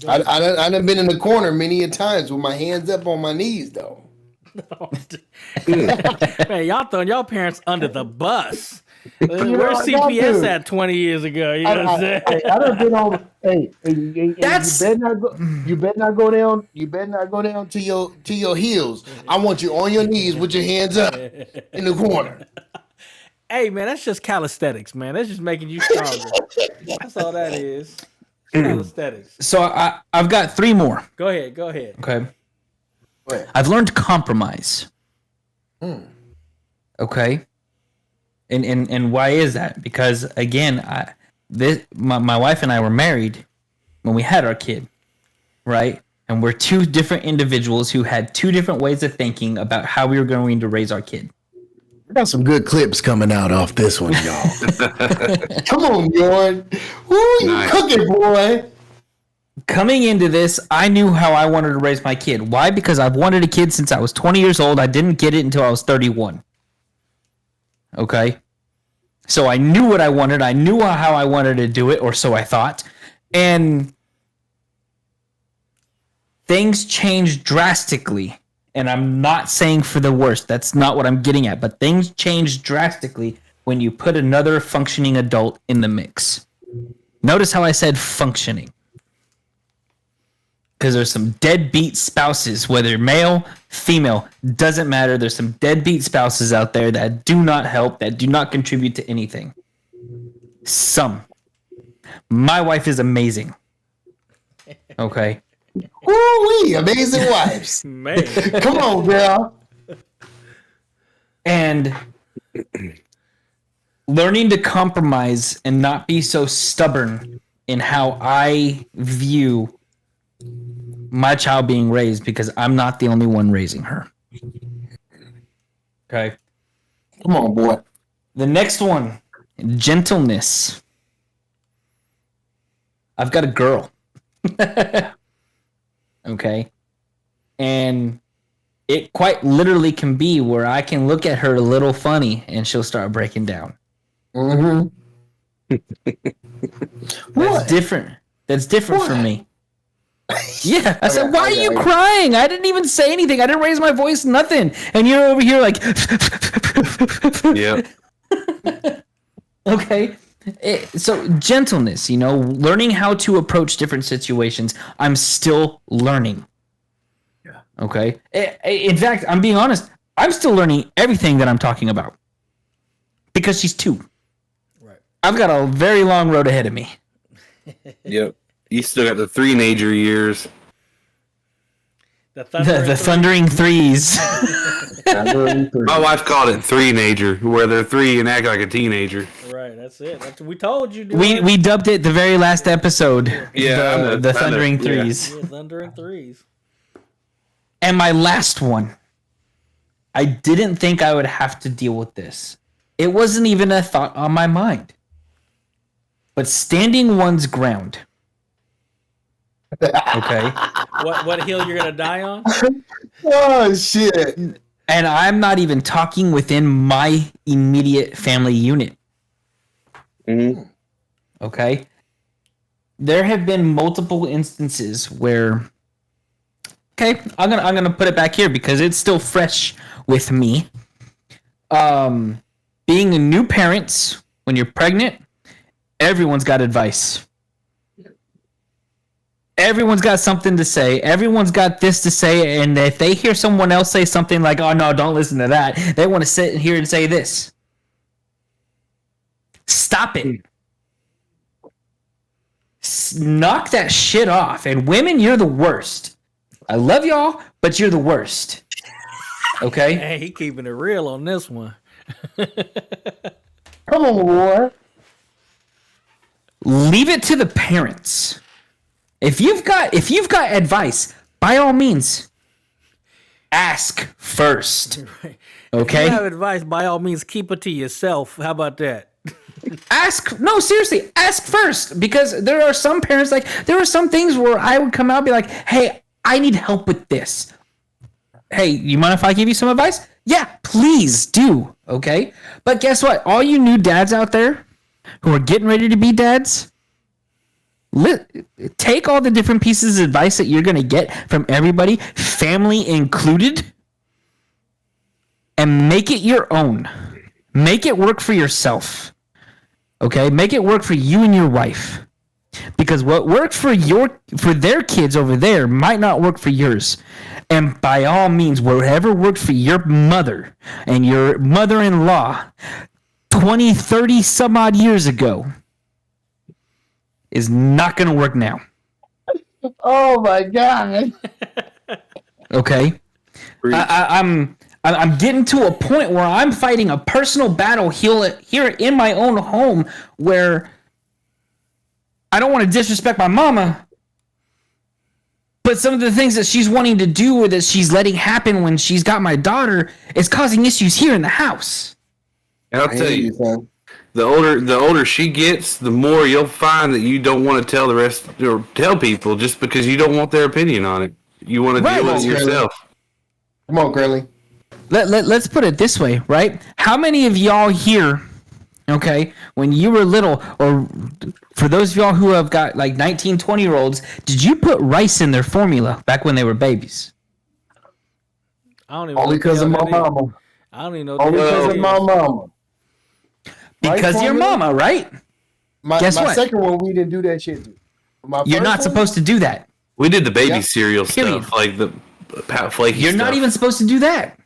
you. I done been in the corner many a times with my hands up on my knees though. Man, y'all throwing y'all parents under the bus. Where's I got CPS to. at 20 years ago? You know what I'm saying? I done been on. Hey, That's- you better not go. You better not go down. You better not go down to your heels. I want you on your knees with your hands up in the corner. Hey, man, that's just calisthenics, man. That's just making you stronger. That's all that is. Calisthenics. So I've got 3 more. Go ahead. Okay. What? I've learned compromise. Okay. And why is that? Because again, my wife and I were married when we had our kid, right? And we're 2 different individuals who had 2 different ways of thinking about how we were going to raise our kid. I got some good clips coming out off this one, y'all. Come on, Jordan. Woo, you Nice. cooking, boy? Coming into this, I knew how I wanted to raise my kid. Why? Because I've wanted a kid since I was 20 years old. I didn't get it until I was 31. Okay? So I knew what I wanted. I knew how I wanted to do it, or so I thought. And things changed drastically. And I'm not saying for the worst. That's not what I'm getting at. But things changed drastically when you put another functioning adult in the mix. Notice how I said functioning. Because there's some deadbeat spouses, whether male, female, doesn't matter. There's some deadbeat spouses out there that do not help, that do not contribute to anything. Some. My wife is amazing. Okay. Woo-wee, amazing wives. Man. Come on, girl. And learning to compromise and not be so stubborn in how I view my child being raised, because I'm not the only one raising her. Okay. Come on, boy. The next one, gentleness. I've got a girl. Okay. And it quite literally can be where I can look at her a little funny and she'll start breaking down. Mm-hmm. That's different. That's different for me. Yeah. I said, Okay, why are you okay. crying? I didn't even say anything. I didn't raise my voice, nothing. And you're over here like, Yep. okay. So gentleness, learning how to approach different situations. I'm still learning. Yeah. Okay. In fact, I'm being honest. I'm still learning everything that I'm talking about because she's 2. Right. I've got a very long road ahead of me. Yep. You still got the 3-nager years. The The thundering threes. My wife called it 3-nager, where they're 3 and act like a teenager. Right, that's it. That's, we told you. we dubbed it the very last episode. Yeah, I know, the I know, thundering yeah. threes. Yeah, thundering threes. And my last one. I didn't think I would have to deal with this. It wasn't even a thought on my mind. But standing one's ground. Okay. What hill you're gonna die on? Oh shit! And I'm not even talking within my immediate family unit. Mm-hmm. Okay. There have been multiple instances where I'm gonna put it back here because it's still fresh with me. Being a new parent when you're pregnant, everyone's got advice. Everyone's got something to say. Everyone's got this to say, and if they hear someone else say something like, "Oh no, don't listen to that," they want to sit here and say this. Stop it. Knock that shit off. And women, you're the worst. I love y'all, but you're the worst. Okay? Hey, he keeping it real on this one. Come on, boy. Leave it to the parents. If you've got advice, by all means, ask first. Right. Okay? If you have advice, by all means, keep it to yourself. How about that? Seriously, ask first. Because there are some parents, there are some things where I would come out and be like, hey, I need help with this. Hey, you mind if I give you some advice? Yeah, please do. Okay? But guess what? All you new dads out there who are getting ready to be dads, take all the different pieces of advice that you're going to get from everybody, family included, and make it your own. Make it work for yourself. Okay? Make it work for you and your wife. Because what worked for their kids over there might not work for yours. And by all means, whatever worked for your mother and your mother-in-law 20, 30 some odd years ago is not going to work now. Oh my god! Okay? I'm getting to a point where I'm fighting a personal battle here in my own home where I don't want to disrespect my mama, but some of the things that she's wanting to do or that she's letting happen when she's got my daughter is causing issues here in the house. And I'll tell you, the older she gets, the more you'll find that you don't want to tell the rest or tell people just because you don't want their opinion on it. You want to deal with it yourself. Come on, Krinlee. Let's put it this way, right? How many of y'all here, okay, when you were little, or for those of y'all who have got 19, 20-year-olds, did you put rice in their formula back when they were babies? I don't even Only because of my mama. I don't even know. Only because of my mama. Because of your mama, right? Guess my what? second one, we didn't do that shit. You're not supposed to do that. We did the baby cereal Period. stuff, like the flaky You're stuff. not even supposed to do that.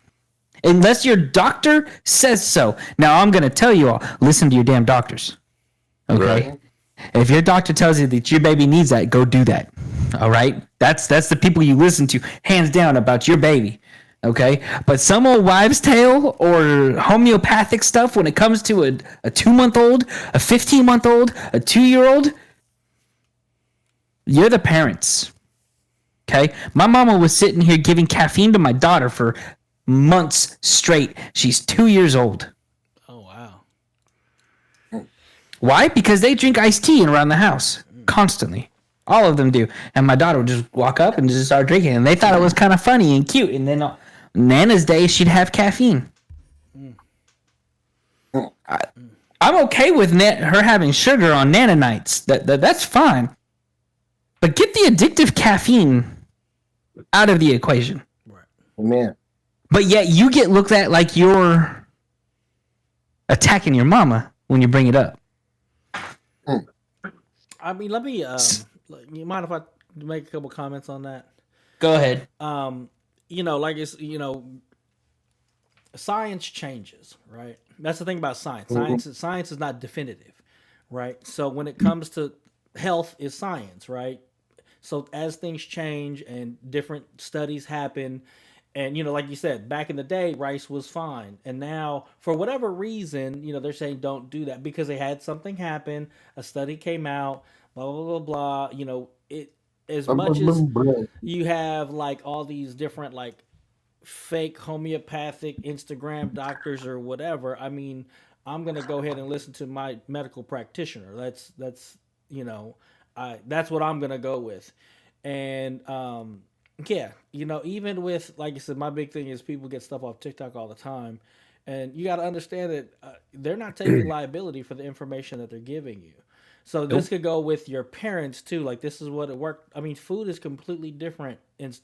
Unless your doctor says so. Now, I'm going to tell you all, listen to your damn doctors. Okay? Right. If your doctor tells you that your baby needs that, go do that. All right? That's the people you listen to, hands down, about your baby. Okay? But some old wives' tale or homeopathic stuff when it comes to a 2-month-old, a 15-month-old, a 2-year-old, you're the parents. Okay? My mama was sitting here giving caffeine to my daughter for months straight. She's 2 years old. Oh wow. Why? Because they drink iced tea around the house constantly. All of them do. And my daughter would just walk up and just start drinking. And they thought it was kind of funny and cute. And then on Nana's day, she'd have caffeine. I'm okay with her having sugar on Nana nights. That's fine. But get the addictive caffeine out of the equation. Man. But yet you get looked at like you're attacking your mama when you bring it up. I mean, let me. You mind if I make a couple comments on that? Go ahead. Science changes, right? That's the thing about science. Science is not definitive. right? So when it comes to health is science, right? So as things change and different studies happen, and like you said, back in the day, rice was fine, and now for whatever reason, they're saying don't do that because they had something happen. A study came out, blah blah blah blah. It as much as you have like all these different like fake homeopathic Instagram doctors or whatever. I mean, I'm gonna go ahead and listen to my medical practitioner. That's that's what I'm gonna go with. And yeah, even with like I said, my big thing is people get stuff off TikTok all the time, and you got to understand that they're not taking liability for the information that they're giving you. So this could go with your parents too. Like this is what it worked. I mean, food is completely different, and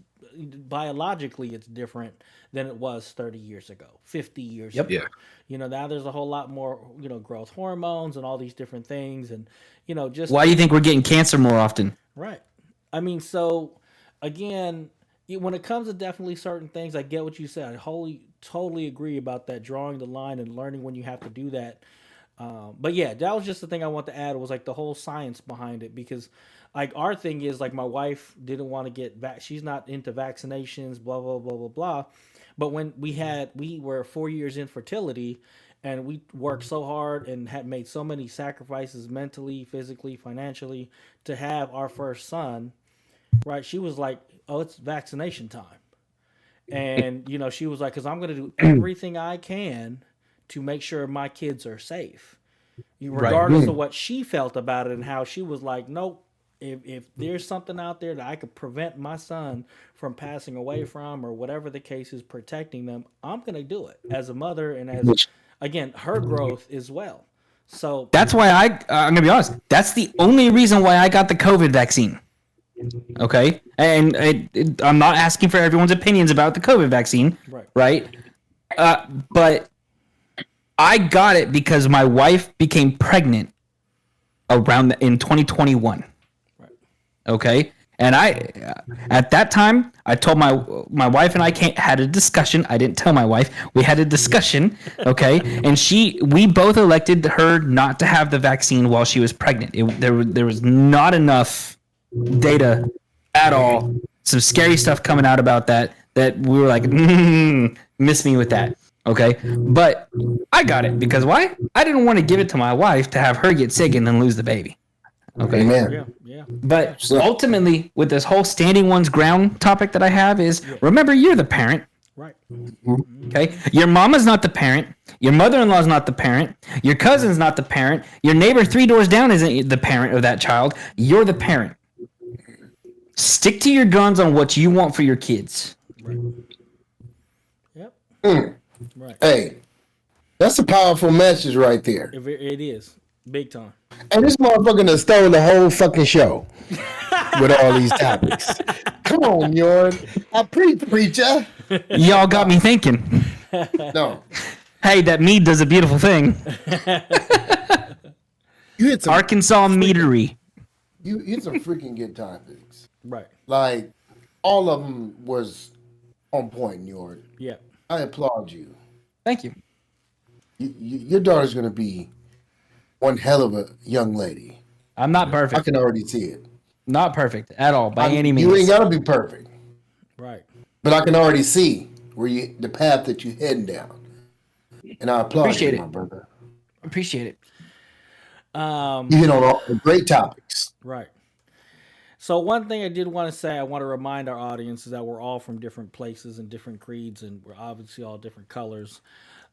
biologically, it's different than it was 30 years ago, 50 years Yep. ago. Yeah. Now there's a whole lot more, growth hormones and all these different things, and just Why do you think we're getting cancer more often? right. I mean, so again, when it comes to definitely certain things, I get what you said. I totally agree about that, drawing the line and learning when you have to do that. But yeah, that was just the thing I want to add was like the whole science behind it because like our thing is like my wife didn't want to get she's not into vaccinations, blah blah blah blah blah. But when we were 4 years in fertility and we worked so hard and had made so many sacrifices mentally, physically, financially to have our first son, right? She was like, "Oh, it's vaccination time." And she was like, because I'm going to do everything I can to make sure my kids are safe, regardless of what she felt about it and how she was like, nope. If there's something out there that I could prevent my son from passing away from, or whatever the case is, protecting them, I'm going to do it as a mother and as again her growth as well. So That's why I'm gonna be honest. That's the only reason why I got the COVID vaccine. Okay, and I'm not asking for everyone's opinions about the COVID vaccine, right? But I got it because my wife became pregnant in 2021. right. Okay, and at that time I told my wife and I had a discussion. I didn't tell my wife. We had a discussion. Okay, and we both elected her not to have the vaccine while she was pregnant. There was not enough data at all. Some scary stuff coming out about that we were like, miss me with that. Okay, but I got it because why? I didn't want to give it to my wife to have her get sick and then lose the baby. Okay. Amen. Yeah. But ultimately, with this whole standing one's ground topic that I have is, remember, you're the parent. Right. Okay? Your mama's not the parent. Your mother-in-law's not the parent. Your cousin's not the parent. Your neighbor 3 doors down isn't the parent of that child. You're the parent. Stick to your guns on what you want for your kids. Right. Yep. Right. Hey, that's a powerful message right there. It is big time. And this motherfucker done stole the whole fucking show with all these topics. Come on, Njord. I preacher. Y'all got me thinking. No. Hey, that mead does a beautiful thing. You hit some Arkansas meadery. You hit some freaking good topics. Right. Like all of them was on point, Njord. Yeah. I applaud you. Thank you. Your daughter's gonna be one hell of a young lady. I'm not I perfect. can already see it. Not perfect at all by any means. You ain't gotta be perfect, Right. but I can already see the path that you're heading down, and I applaud Appreciate you, it. my brother. Appreciate it. You hit on all the great topics. Right. So one thing I did want to say, I want to remind our audience is that we're all from different places and different creeds, and we're obviously all different colors.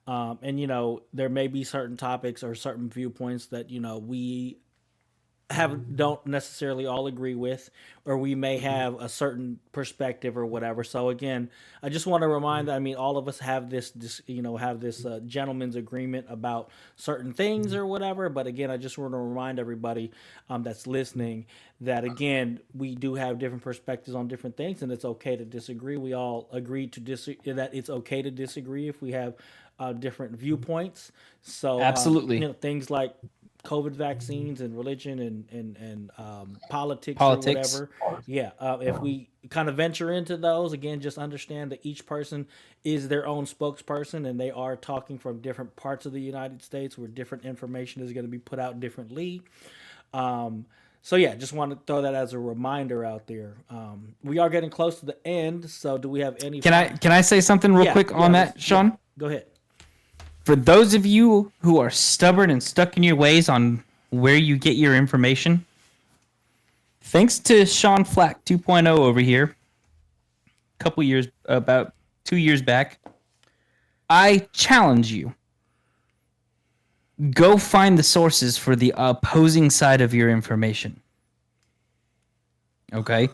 And there may be certain topics or certain viewpoints that we don't necessarily all agree with, or we may have a certain perspective or whatever. So again, I just want to remind, all of us have this gentleman's agreement about certain things or whatever. But again, I just want to remind everybody that's listening that again, we do have different perspectives on different things, and it's okay to disagree. We all agree to disagree, that it's okay to disagree if we have different viewpoints. So Absolutely. things like COVID vaccines and religion and politics or Politics. whatever. Yeah, if we kind of venture into those again, just understand that each person is their own spokesperson, and they are talking from different parts of the United States where different information is going to be put out differently. So yeah, just want to throw that as a reminder out there. We are getting close to the end, so do we have any? Can I say something real quick on that, Sean? Go ahead. For those of you who are stubborn and stuck in your ways on where you get your information, thanks to Sean Flac 2.0 over here, about 2 years back, I challenge you. Go find the sources for the opposing side of your information. Okay?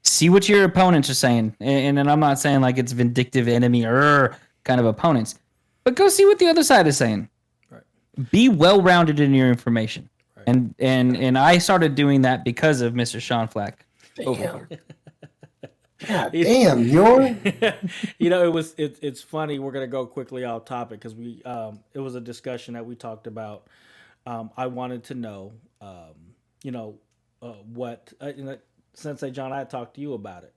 See what your opponents are saying. And I'm not saying like it's vindictive enemy or kind of opponents. But go see what the other side is saying. Right. Be well-rounded in your information. Right. And I started doing that because of Mr. Sean Flac. Damn. God damn, you're. It's funny. We're gonna go quickly off topic because it was a discussion that we talked about. I wanted to know, what Sensei Jon, I talked to you about it,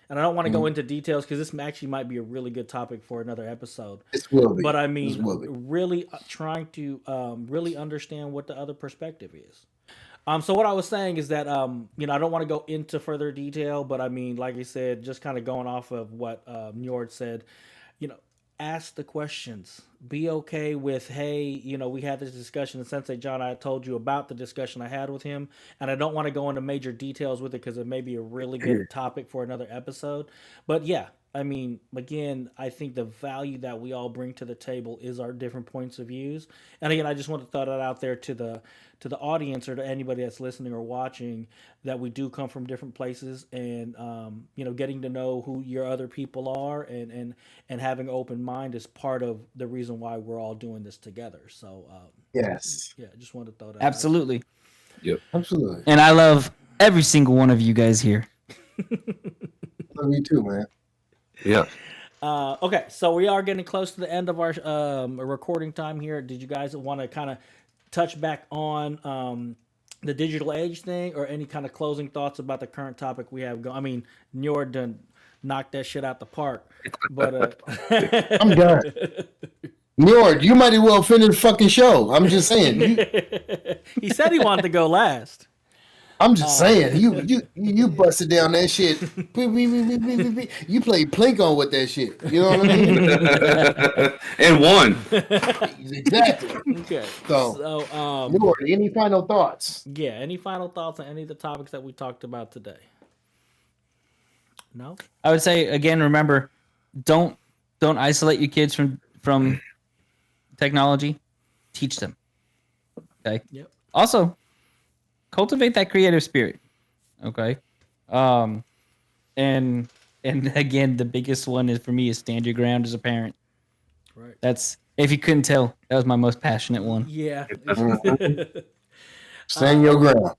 and I don't want to go into details because this actually might be a really good topic for another episode. This will be. But I mean, really trying to really understand what the other perspective is. So what I was saying is that, I don't want to go into further detail, but I mean, like I said, just kind of going off of what Njord said, ask the questions. Be okay with, hey, we had this discussion, and Sensei Jon, I told you about the discussion I had with him, and I don't want to go into major details with it because it may be a really good topic for another episode. But yeah, I mean, again, I think the value that we all bring to the table is our different points of views. And again, I just want to throw that out there to the audience or to anybody that's listening or watching, that we do come from different places, and getting to know who your other people are and having an open mind is part of the reason why we're all doing this together. So yes, yeah, I just wanted to throw that absolutely. Yep, absolutely. And I love every single one of you guys here. Love you too, man. yeah. Okay, so we are getting close to the end of our recording time here. Did you guys want to kind of touch back on the digital age thing, or any kind of closing thoughts about the current topic we have going? I mean, Njord done knocked that shit out the park, but I'm done. Njord, you might as well finish the fucking show. I'm just saying. He said he wanted to go last. I'm just saying, you busted down that shit. You played Plinko with that shit. You know what I mean? And won. Exactly. Okay. So Njord, any final thoughts? Yeah. Any final thoughts on any of the topics that we talked about today? No. I would say again, remember, don't isolate your kids from technology. Teach them. Okay. Yep. Also, cultivate that creative spirit. Okay. And again, the biggest one is for me is stand your ground as a parent. Right. That's, if you couldn't tell, that was my most passionate one. Yeah. Stand your ground.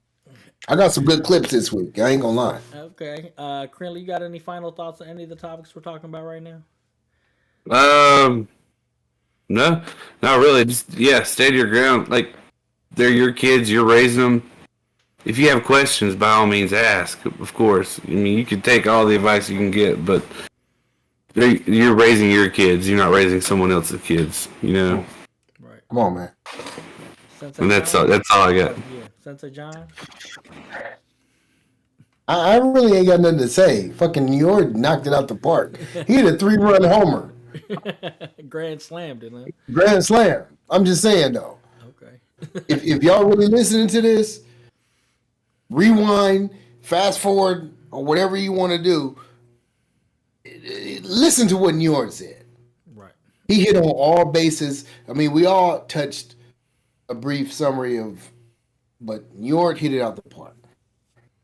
I got some good clips this week. I ain't gonna lie. Okay. Krinlee, you got any final thoughts on any of the topics we're talking about right now? No, not really. Just, stand your ground. Like, they're your kids. You're raising them. If you have questions, by all means, ask. Of course, I mean, you can take all the advice you can get, but you're raising your kids. You're not raising someone else's kids. Right. Come on, man. Sensei And that's Jon? all I got. Yeah, Sensei Jon. I really ain't got nothing to say. Fucking Njord knocked it out the park. He had a 3-run homer. Grand slam, didn't it? Grand slam. I'm just saying though. Okay. If y'all really listening to this, rewind, fast forward, or whatever you want to do. Listen to what Njord said. Right. He hit on all bases. I mean, we all touched a brief summary of, but Njord hit it out the park.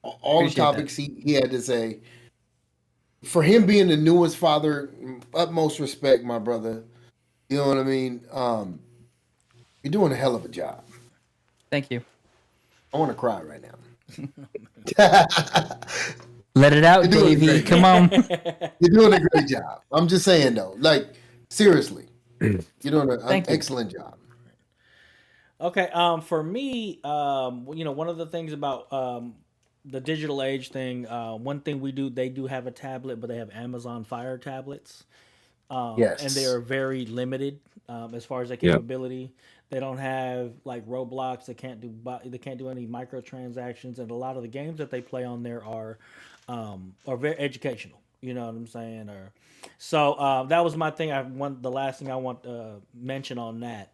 All the topics he had to say. For him being the newest father, utmost respect, my brother. You know what I mean? You're doing a hell of a job. Thank you. I want to cry right now. Let it out, You're doing Davey. great. Come on. You're doing a great job. I'm just saying though, like seriously, you're doing an excellent job. Okay. For me, one of the things about the digital age thing, one thing they do have a tablet, but they have Amazon Fire tablets, and they Yes. are very limited as far as their Yep. capability. They don't have like Roblox. They can't do any microtransactions, and a lot of the games that they play on there are very educational. You know what I'm saying? That was my thing. The last thing I want to mention on that.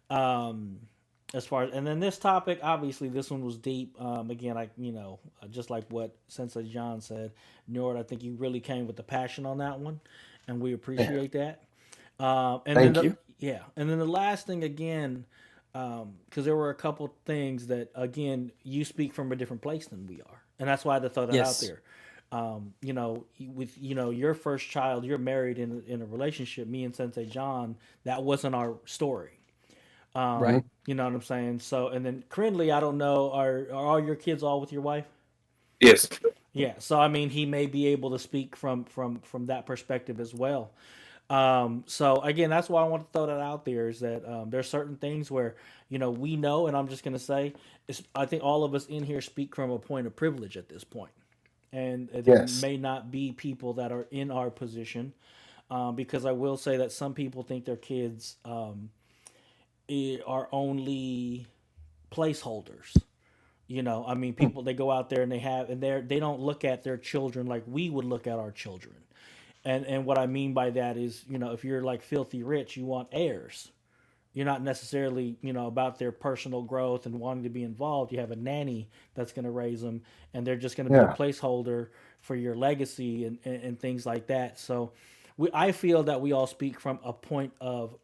Um, as far as, and then this topic, obviously this one was deep. Again, just like what Sensei John said, Njord, I think you really came with the passion on that one, and we Yeah. appreciate that. Thank you. And then the last thing again, because there were a couple things that again you speak from a different place than we are, and that's why I had to throw that out Yes. there. With your first child, you're married in a relationship. Me and Sensei John, that wasn't our story. Right. You know what I'm saying? So, and then Krinlee, I don't know, are all your kids all with your wife? Yes. Yeah. So, I mean, he may be able to speak from that perspective as well. So again, that's why I want to throw that out there is that there's certain things where we know, and I'm just gonna say, I think all of us in here speak from a point of privilege at this point, and there Yes. may not be people that are in our position, because I will say that some people think their kids are only placeholders. I mean, people they go out there and they don't look at their children like we would look at our children. And what I mean by that is, if you're like filthy rich, you want heirs. You're not necessarily, about their personal growth and wanting to be involved. You have a nanny that's going to raise them, and they're just going to be a Yeah. placeholder for your legacy and things like that. So, I feel that we all speak from a point of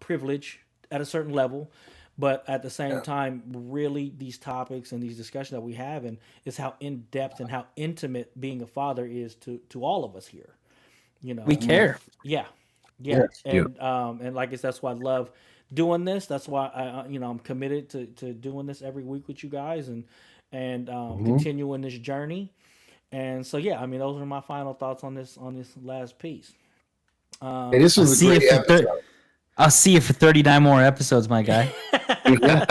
privilege at a certain level, but at the same Yeah. time, really these topics and these discussions that we have, and is how in depth and how intimate being a father is to all of us here. We care. Yeah, yeah, Yes. Yep. and like I said, that's why I love doing this. That's why I'm committed to doing this every week with you guys and continuing this journey. And so yeah, I mean those are my final thoughts on this last piece. Hey, this I'll was a see you great for episode. I'll see you for 39 more episodes, my guy. Yeah.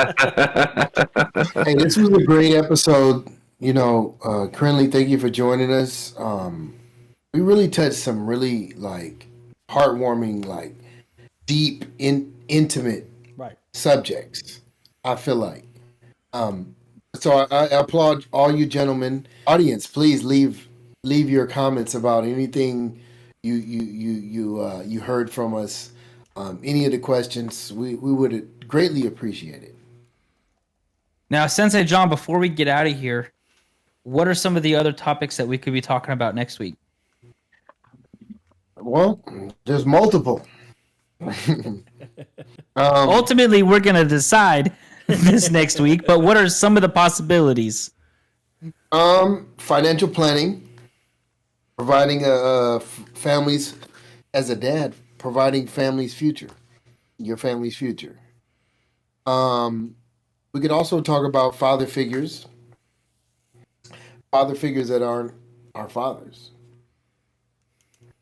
Hey, this was a great episode. Krinlee, thank you for joining us. We really touched some really like heartwarming, like deep, intimate Right. subjects. I feel like. So I applaud all you gentlemen. Audience, please leave your comments about anything you heard from us. Any of the questions, we would greatly appreciate it. Now, Sensei John, before we get out of here, what are some of the other topics that we could be talking about next week? Well, there's multiple. Ultimately, we're going to decide this next week, but what are some of the possibilities? Financial planning, providing families as a dad, providing your family's future. We could also talk about father figures that aren't our fathers.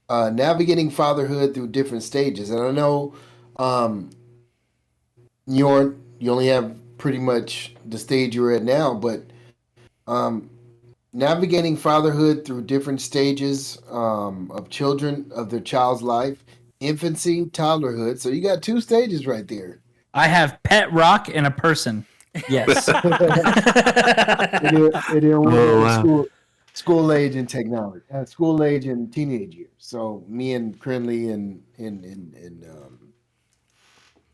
Navigating fatherhood through different stages, and I know you only have pretty much the stage you're at now, but navigating fatherhood through different stages of their child's life, infancy, toddlerhood. So you got two stages right there. I have pet rock and a person. Yes. It is Oh, wow. school age and technology, school age and teenage years. So me and Krinlee and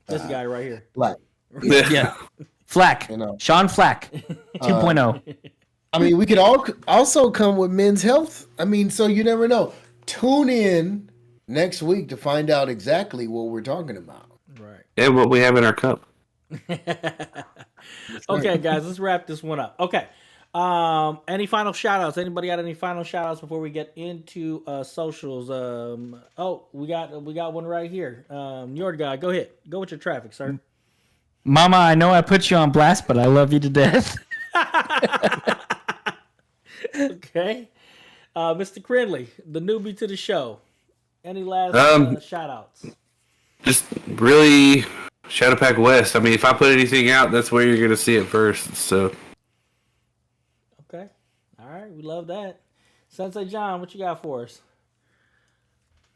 This guy right here. Flac. Yeah. Flac. Sean Flac 2.0. I mean, we could also come with men's health. I mean, so you never know. Tune in next week to find out exactly what we're talking about. Right. And what we have in our cup. Okay, guys, let's wrap this one up. Okay. Any final shout outs? Anybody got any final shout outs before we get into socials? We got one right here. NjordGod, go ahead. Go with your traffic, sir. Mama, I know I put you on blast, but I love you to death. Okay. Mr. Krinlee, the newbie to the show. Any last shout outs? Just really Shadow Pack West. I mean, if I put anything out, that's where you're gonna see it first. So Okay. All right. We love that. Sensei Jon, what you got for us?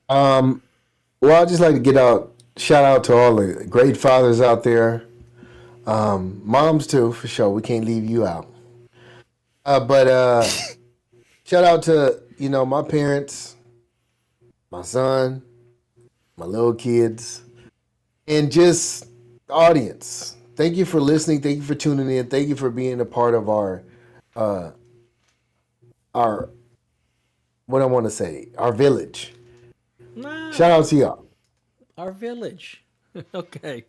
Well, I'd just like to shout out to all the great fathers out there. Moms too, for sure. We can't leave you out. But shout out to, my parents, my son, my little kids, and just the audience. Thank you for listening. Thank you for tuning in. Thank you for being a part of our what I want to say, our village. Nah, Shout out to y'all. our village. Okay.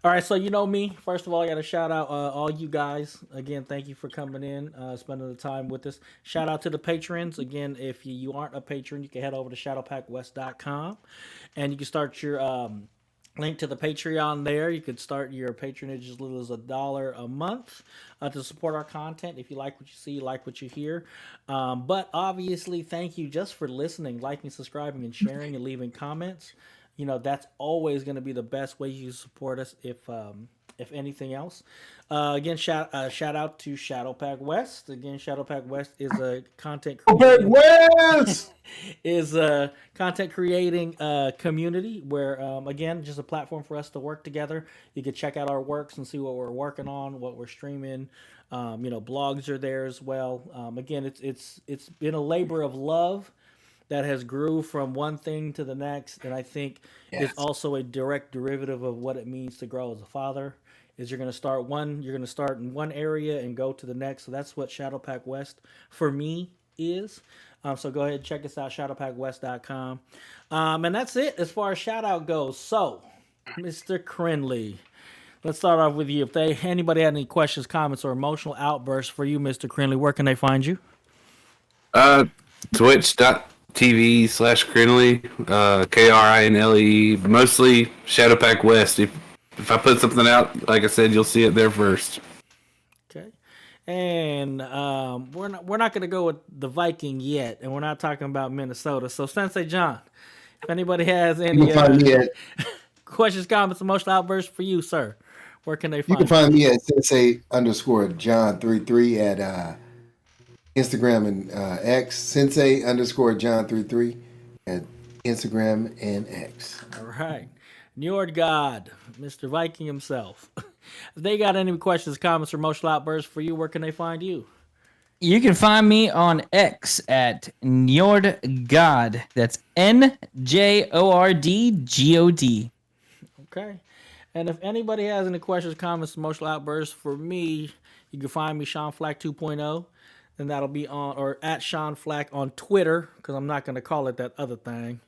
All right, so you know me. First of all, I got to shout out all you guys. Again, thank you for coming in, spending the time with us. Shout out to the patrons. Again, if you aren't a patron, you can head over to shadowpackwest.com and you can start your link to the Patreon there. You could start your patronage as little as $1 a month to support our content. If you like what you see, like what you hear. But obviously, thank you just for listening, liking, subscribing, and sharing and leaving comments. That's always going to be the best way you support us if anything else. Again, shout out to Shadow Pack West. Again, Shadow Pack West is a content creating community where again, just a platform for us to work together. You can check out our works and see what we're working on, what we're streaming. Blogs are there as well. Again, it's been a labor of love that has grew from one thing to the next, and I think is also a direct derivative of what it means to grow as a father. Is you're going to start in one area and go to the next. So that's what Shadow Pack West for me is. So go ahead and check us out, shadowpackwest.com. And that's it as far as shout out goes. So, Mr. Krinlee, let's start off with you. If anybody had any questions, comments, or emotional outbursts for you, Mr. Krinlee, where can they find you? Twitch.tv/Krinlee, Krinlee, mostly Shadow Pack West. If I put something out, like I said, you'll see it there first. Okay, and we're not going to go with the Viking yet, and we're not talking about Minnesota. So, Sensei Jon, if anybody has any questions, comments, emotional outbursts for you, sir, where can they find you? You can find me at Sensei_Jon33 at Instagram and X. Sensei_Jon33 at Instagram and X. All right. NjordGod, Mr. Viking himself. If they got any questions, comments, or emotional outbursts for you, where can they find you? You can find me on X at NjordGod. That's NjordGod. Okay. And if anybody has any questions, comments, emotional outbursts for me, you can find me Sean Flac 2.0. And that'll be or at Sean Flac on Twitter, because I'm not going to call it that other thing.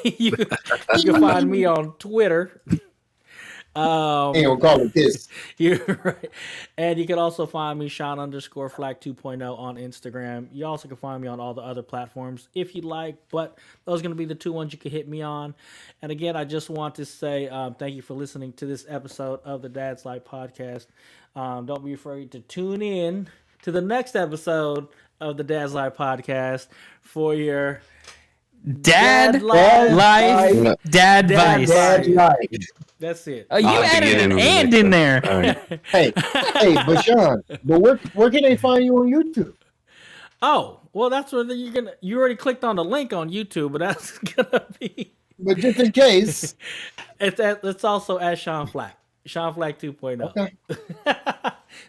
you can find me on Twitter. We'll call it this. You're right. And you can also find me Sean_Flac 2.0 on Instagram. You also can find me on all the other platforms if you'd like, but those are going to be the two ones you can hit me on. And again, I just want to say thank you for listening to this episode of the Dad's Life Podcast. Don't be afraid to tune in to the next episode of the Dad's Life Podcast for your Dad Life. That's it. Oh, you added an "and" in there. Right. hey, but Sean, where can they find you on YouTube? Oh, well, that's where you already clicked on the link on YouTube, but that's gonna be. But just in case, it's also at Sean Flac. Sean Flac 2.0. Okay.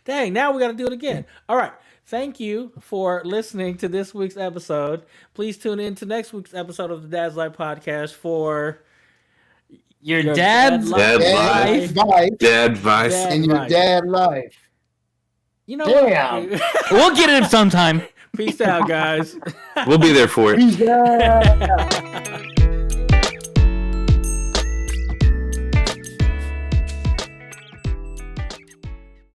Dang, now we got to do it again. All right. Thank you for listening to this week's episode. Please tune in to next week's episode of the Dad's Life Podcast for your dad's life. Dad Vice. And your dad life. You know Damn. What? We'll get it sometime. Peace out, guys. We'll be there for it. Peace out.